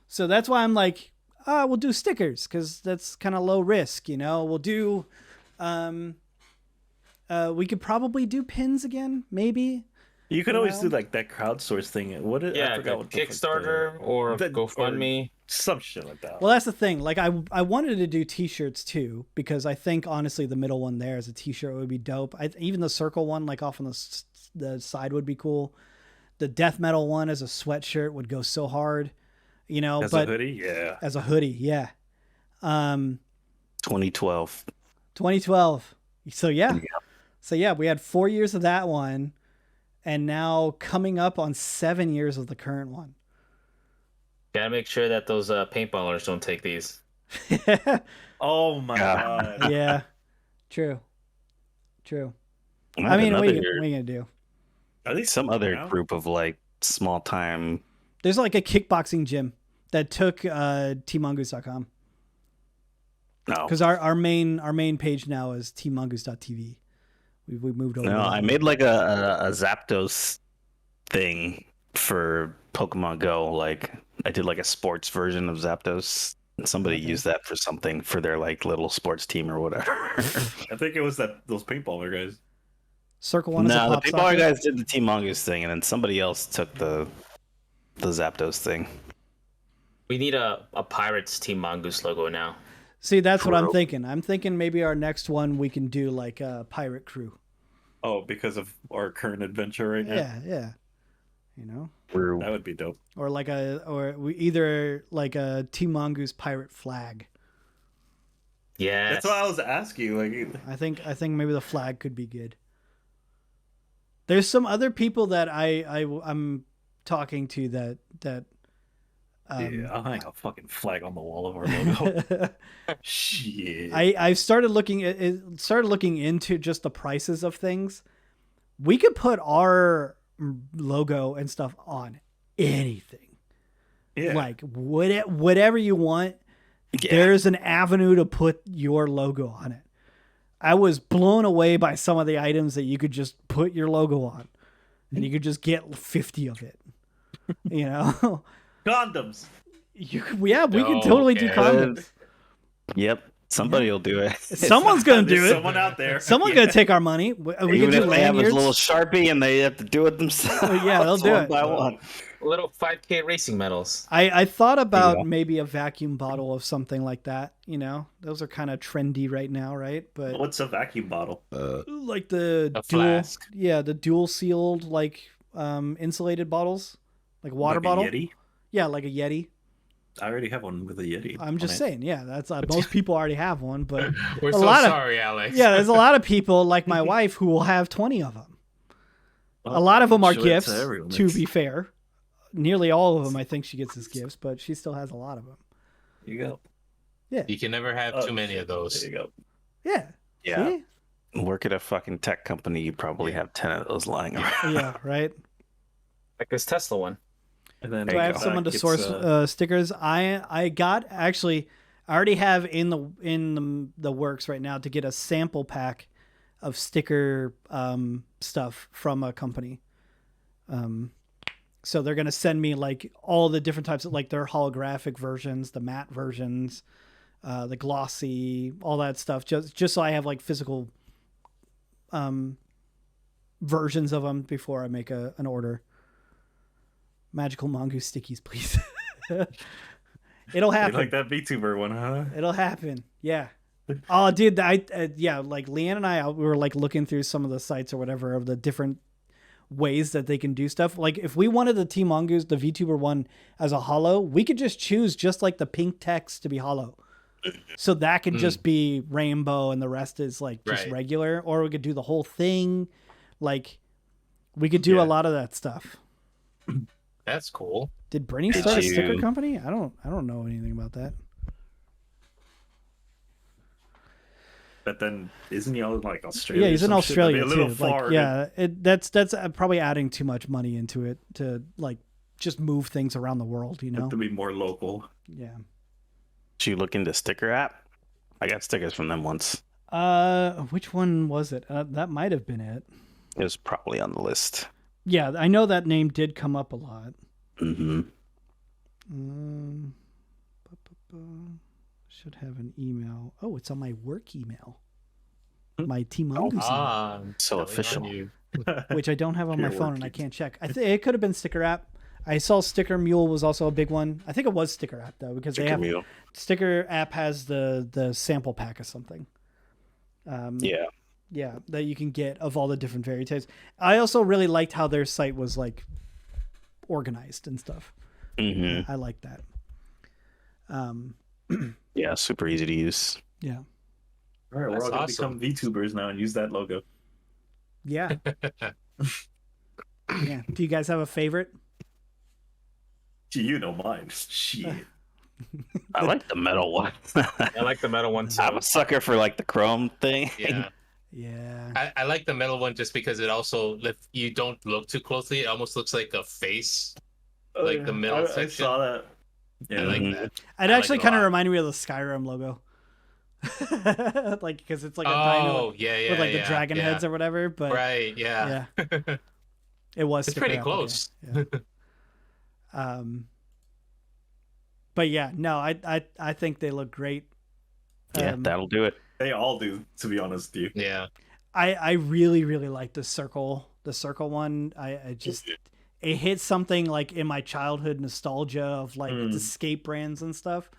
So that's why I'm like, we'll do stickers because that's kind of low risk, you know. We'll do, we could probably do pins again, maybe. You could always do like that crowdsource thing. I forgot what the fuck Kickstarter or GoFundMe. Some shit like that. Well, that's the thing. Like I wanted to do t-shirts too, because I think honestly the middle one there as a t-shirt would be dope. Even the circle one, like off on the side, would be cool. The death metal one as a sweatshirt would go so hard, you know. As a hoodie, yeah. As a hoodie, yeah. 2012. 2012. So yeah, we had 4 years of that one, and now coming up on 7 years of the current one. Gotta make sure that those paintballers don't take these. Oh my god. Yeah, true. I mean, what are you gonna do? Are these Some other group of like small time. There's like a kickboxing gym that took teammongoose.com. No. Because our main page now is teammongoose.tv. We moved over. No, to that I one. made like a Zapdos thing for Pokemon Go. Like I did like a sports version of Zapdos. Somebody used that for something for their like little sports team or whatever. I think it was those paintballer guys. Circle one is a No, the pop paintballer socket. guys did the Team Mongoose thing, and then somebody else took the Zapdos thing. We need a Pirates Team Mongoose logo now. See, that's what I'm True. thinking. I'm thinking maybe our next one we can do like a pirate crew. Oh, because of our current adventure right now. Yeah. You know, That would be dope. or like either like a Team Mongoose pirate flag. Yeah. That's why I was asking you. Like, I think maybe the flag could be good. There's some other people that I'm talking to that yeah, I'll hang a fucking flag on the wall of our logo. Shit. I started looking into just the prices of things. We could put our logo and stuff on anything. Yeah. Like whatever you want. Yeah. There's an avenue to put your logo on it. I was blown away by some of the items that you could just put your logo on, and you could just get 50 of it. You know, Condoms. we could totally do Okay. condoms. Yep, somebody will do it. Someone's gonna do There's it. someone out there. Someone's gonna take our money. We can Even do if they have a lanyards. little Sharpie and they have to do it themselves. Oh, yeah, they'll do one it. by one. Little 5K racing medals. I thought about Yeah. maybe a vacuum bottle of something like that. You know, those are kind of trendy right now, right? But What's a vacuum bottle? like the A dual, flask. the dual sealed like insulated bottles, like water Like a bottle. Yeti? Yeah, like a Yeti. I already have one with a Yeti. I'm just on it. saying, yeah, that's most people already have one, but We're a so lot of- sorry, Alex. yeah, there's a lot of people like my wife who will have 20 of them. A lot of them are Show it to gifts, everyone. to be fair. Nearly all of them, I think she gets as gifts, but she still has a lot of them. There you go. You can never have too many of those. There you go. Yeah. Yeah. See? Work at a fucking tech company, you probably have 10 of those lying around. Yeah, right. Like this Tesla one. And then Do I have someone to source stickers? I got I already have in the works right now to get a sample pack of sticker stuff from a company. So they're gonna send me like all the different types of like their holographic versions, the matte versions, the glossy, all that stuff. Just so I have like physical versions of them before I make an order. Magical Mongoose stickies, please. It'll happen. Like that VTuber one, huh? It'll happen. Yeah. Oh, dude, like Leanne and I, we were like looking through some of the sites or whatever of the different ways that they can do stuff. Like if we wanted the Team Mongoose, the VTuber one as a holo, we could just choose just like the pink text to be holo. So that could just be rainbow and the rest is like just Right. regular, or we could do the whole thing. Like we could do a lot of that stuff. That's cool. Did Brittany start a you- sticker company? I don't know anything about that. But then isn't he all like Australia? Yeah, he's or in some shit? That'd Australia be a little too. Like, far. yeah, that's probably adding too much money into it to like just move things around the world, you know? To be more local. Yeah. Did you look into sticker app? I got stickers from them once. Which one was it? That might have been it. It was probably on the list. Yeah, I know that name did come up a lot. Mm-hmm. Should have an email. Oh, it's on my work email. My Team Mongoose email, So telling official. on you. which I don't have on my Your phone work and I email. can't check. I think it could have been Sticker App. I saw Sticker Mule was also a big one. I think it was Sticker App though, because they have Sticker App has the sample pack of something. Yeah. Yeah, that you can get of all the different varieties. I also really liked how their site was like organized and stuff. Mm-hmm. I like that. Yeah, super easy to use. Yeah. All right, we're That's all gonna awesome. become VTubers now and use that logo. Yeah. Yeah. Do you guys have a favorite? Gee, you know mine. Shit. I like the metal one. I like the metal one too. I'm a sucker for like the chrome thing. Yeah. Yeah. I like the metal one just because it also, if you don't look too closely, it almost looks like a face. Like the middle I section. saw that. I Yeah, like Mhm. that. It I like actually it a kind of lot. reminded me of the Skyrim logo. like because it's like a dino yeah, with like the yeah, dragon yeah. heads or whatever. But Right, yeah. it was It's sticker pretty replica. close. Yeah. But yeah, no, I think they look great. Yeah, that'll do it. They all do, to be honest with you. Yeah. I really like the circle one. I just it hits something like in my childhood nostalgia of like the skate brands and stuff.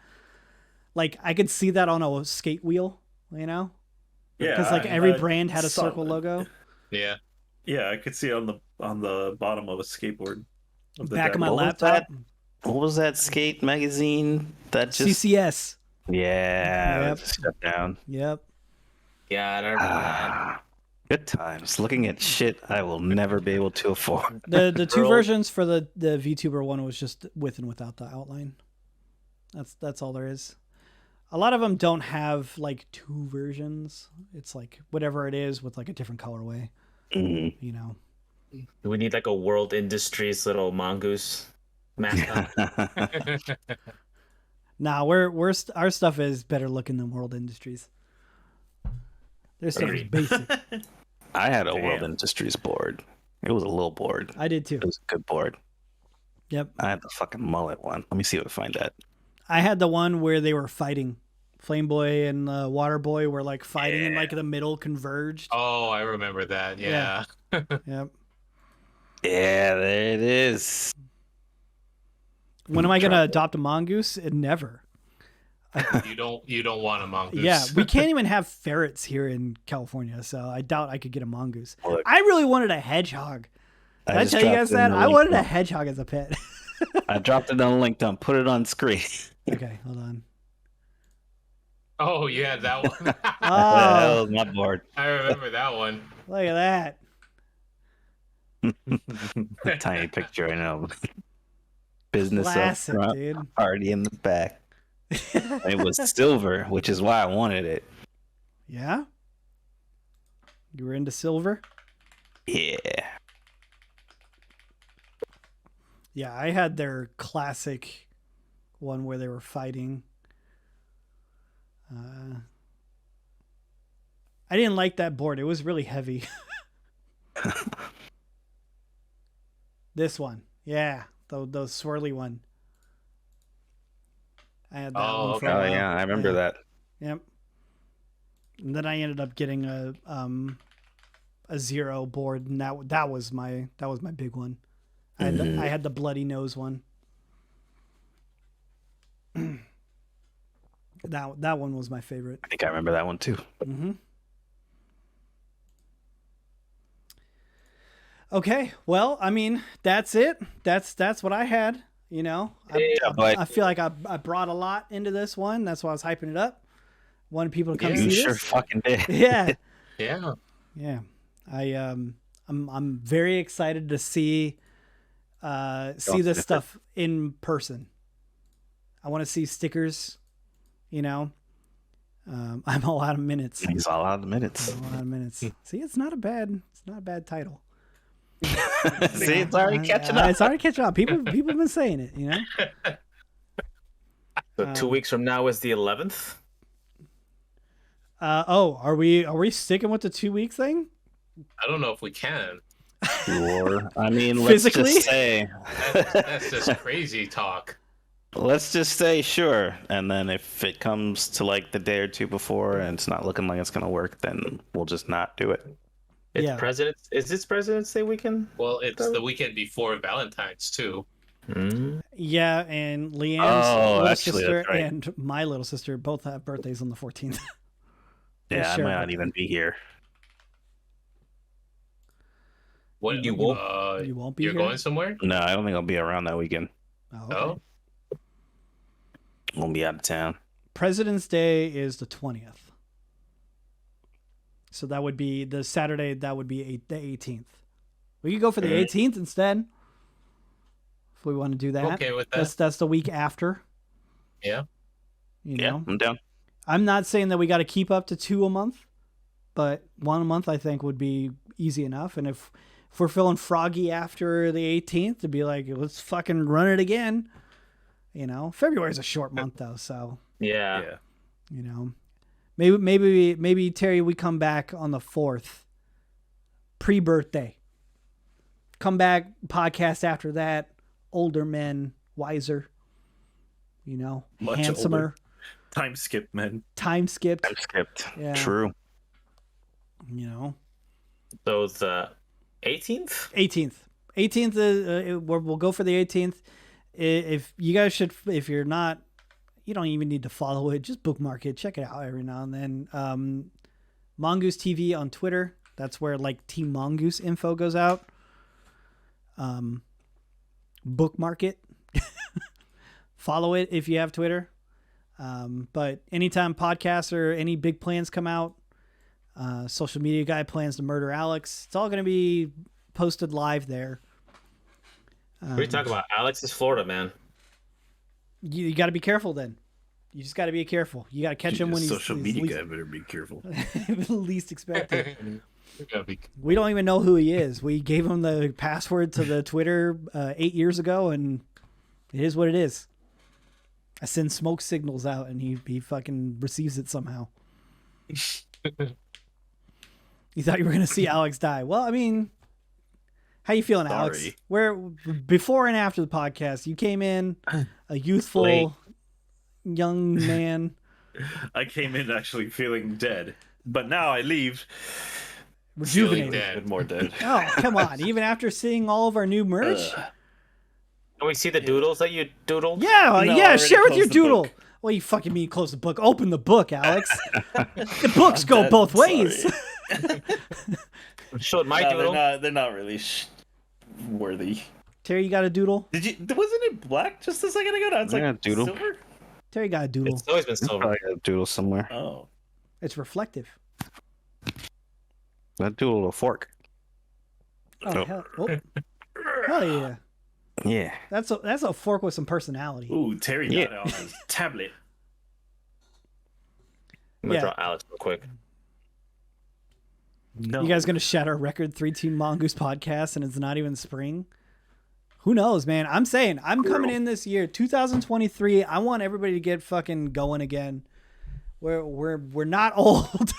Like I could see that on a skate wheel, you know? Yeah, Because like every brand had a circle logo. Yeah. Yeah, I could see it on the bottom of a skateboard. Of the Back of my jacket. laptop. What was that skate magazine that just CCS. Yeah, Yep. shut down. Yep. Yeah, I don't remember that. Good times. Looking at shit I will never be able to afford. The two versions for the VTuber one was just with and without the outline. That's all there is. A lot of them don't have like two versions. It's like whatever it is with like a different colorway. Mm-hmm. You know. Do we need like a World Industries little Mongoose mascot? Nah, our stuff is better looking than World Industries. Their stuff is basic. I had a World Industries board. It was a little board. I did too. It was a good board. Yep. I had the fucking mullet one. Let me see if I find that. I had the one where they were fighting. Flame Boy and Water Boy were like fighting and like the middle converged. Oh, I remember that. Yeah. Yep. Yeah, there it is. When am I gonna adopt a mongoose? Never. You don't want a mongoose. Yeah, we can't even have ferrets here in California, so I doubt I could get a mongoose. Look. I really wanted a hedgehog. Did I just tell you dropped guys it in that? the I link wanted a dump. hedgehog as a pet. I dropped it on the link dump. Put it on screen. Okay, hold on. Oh yeah, that one. That Oh, was my board. I remember that one. look at that. Tiny picture, I know. Business Classic, up front, dude. party in the back. It was silver, which is why I wanted it. Yeah? You were into silver? Yeah. Yeah, I had their classic one where they were fighting. I didn't like that board. It was really heavy. This one. Yeah, those swirly one. I had that one for a Oh while. yeah, I remember that. Yep. And then I ended up getting a zero board, and that was my big one. I had the bloody nose one. That one was my favorite. I think I remember that one too. Mm-hmm. Okay, well, I mean, that's it. That's what I had. You know, I feel like I brought a lot into this one. That's why I was hyping it up. Wanted people to come see You this. sure fucking did. Yeah, Yeah. yeah. I'm very excited to see this stuff in person. I want to see stickers. You know, I'm all out of minutes. He's all out of minutes. I'm all out of minutes. See, it's not a bad title. See, it's already catching up. It's already catching up. People have been saying it. You know. So 2 weeks from now is the 11th. Are we sticking with the 2 week thing? I don't know if we can. Sure. I mean, let's Physically? just say. That's just crazy talk. Let's just say sure, and then if it comes to like the day or two before and it's not looking like it's gonna work, then we'll just not do it. It's Yeah. Is this President's Day weekend? Well, it's the weekend before Valentine's too. Yeah, and Leanne's Oh, little actually, sister that's right. and my little sister both have birthdays on the 14th. Yeah, I Sure. might not even be here. What You won't- You won't be You're here? going somewhere? No, I don't think I'll be around that weekend. Oh, okay. Oh, I'm gonna be out of town. President's Day is the 20th. So that would be the Saturday. That would be the 18th. We could go for the 18th instead. If we want to do that. okay with that. That's the week after. Yeah. You Yeah, know, I'm down. I'm not saying that we got to keep up to 2 a month, but 1 a month I think would be easy enough. And if we're feeling froggy after the 18th, to be like, let's fucking run it again. You know, February's a short month though, so Yeah. you know, Maybe Terry, we come back on the 4th, pre-birthday. Come back, podcast after that. Older men, wiser. You know, Much handsomer. older. Time skip, man. Time skipped. Yeah. True. You know. So the 18th? 18th is we'll go for the 18th. If you guys should, if you're not, you don't even need to follow it. Just bookmark it. Check it out every now and then. Mongoose TV on Twitter. That's where like Team Mongoose info goes out. Bookmark it. Follow it if you have Twitter. But anytime podcasts or any big plans come out, social media guy plans to murder Alex, it's all going to be posted live there. What are you talking about? Alex is Florida, man. You got to be careful then. You just got to be careful. You got to catch him when he's social media guy. Better be careful. least expected. We don't even know who he is. We gave him the password to the Twitter 8 years ago, and it is what it is. I send smoke signals out, and he fucking receives it somehow. You thought you were gonna see Alex die. Well, I mean, how you feeling, Alex? Where before and after the podcast, you came in a youthful young man. I came in actually feeling dead, but now I leave rejuvenated, more dead. Oh, come on! Even after seeing all of our new merch. Can we see the doodles that you doodled? Yeah, yeah. Share with your doodle. Well, you fucking mean close the book. Open the book, Alex. The books go both ways. Showed my doodle. They're not really worthy. Terry, you got a doodle? Wasn't it black just a second ago? Now it's like doodle. Silver? Terry got a doodle. It's always been silver. I got a doodle somewhere. Oh. It's reflective. That doodle a fork. Oh, hell yeah. Yeah. That's a fork with some personality. Ooh, Terry got it on his tablet. I'm gonna draw Alex real quick. No. You guys gonna shatter a record 3-Team Mongoose podcast and it's not even spring? Who knows, man? I'm saying I'm coming in this year, 2023. I want everybody to get fucking going again. We're not old.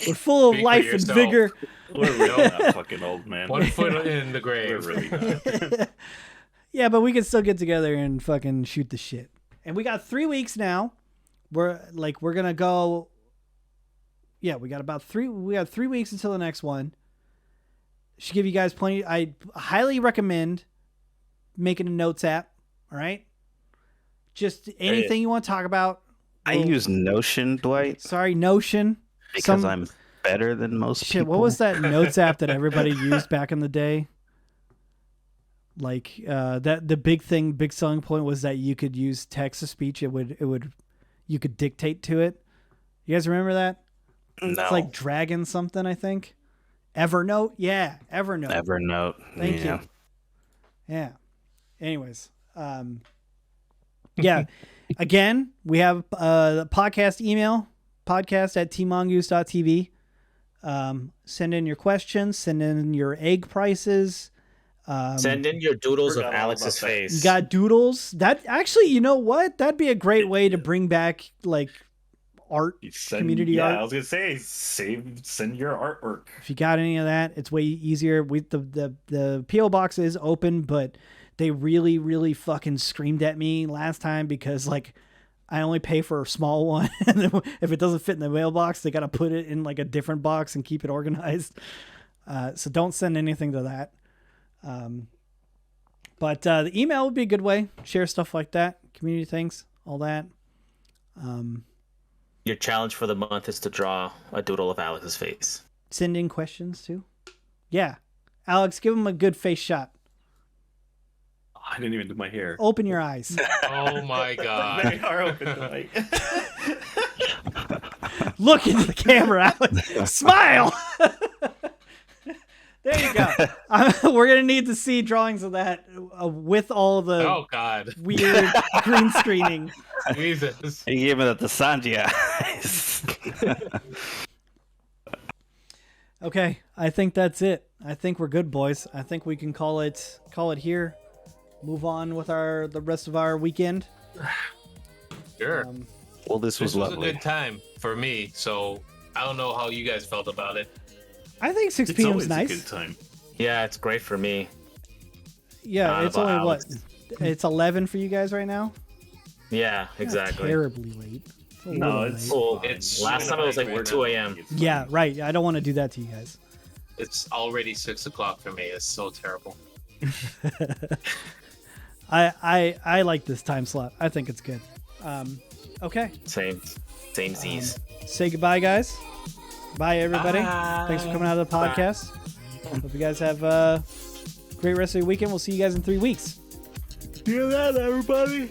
We're full of life and vigor. We're real not fucking old, man. 1 foot in the grave. We're really not. Yeah, but we can still get together and fucking shoot the shit. And we got 3 weeks now. We're gonna go. Yeah, we got 3 weeks until the next one. Should give you guys plenty. I highly recommend making a notes app. All right, just anything you want to talk about. I use Notion, Dwight. Sorry, Notion. Because I'm better than most people. What was that notes app that everybody used back in the day? Like that the big selling point was that you could use text to speech. You could dictate to it. You guys remember that? No. It's like Dragon something, I think. Evernote? Yeah, Evernote. Evernote. Thank you. Yeah. Anyways, yeah. Again, we have the podcast email, podcast@tmongoose.tv. Send in your questions. Send in your egg prices. Send in your doodles of Alex's face. You got doodles. That actually, you know what? That'd be a great way to bring back like art, community art. Yeah, I was gonna say, send your artwork. If you got any of that, it's way easier. The PO box is open, but they really, really fucking screamed at me last time because like I only pay for a small one, and then if it doesn't fit in the mailbox, they got to put it in like a different box and keep it organized. So don't send anything to that. But the email would be a good way. Share stuff like that, community things, all that. Your challenge for the month is to draw a doodle of Alex's face. Send in questions too. Yeah, Alex, give him a good face shot. I didn't even do my hair. Open your eyes. Oh my god. They are open tonight. Look into the camera, Alex. Smile. There you go. We're gonna need to see drawings of that with all the weird green screening. Jesus. You gave it the Sanji eyes. Okay, I think that's it. I think we're good, boys. I think we can call it here. Move on with the rest of our weekend. Sure. Well, this was lovely. A good time. for me. So I don't know how you guys felt about it. I think 6 It's p.m. always is a nice. good time. Yeah, it's great for me. Yeah, it's only about what? Alex. It's 11 for you guys right now? Yeah, Not exactly. terribly late. It's a No, little it's late. Well, It's last time it was like 2 a.m. Yeah, right. I don't want to do that to you guys. It's already 6 o'clock for me. It's so terrible. I like this time slot. I think it's good. Okay. Same Z's. Say goodbye, guys. Bye, everybody. Bye. Thanks for coming out of the podcast. Hope you guys have a great rest of your weekend. We'll see you guys in 3 weeks. Hear that, everybody?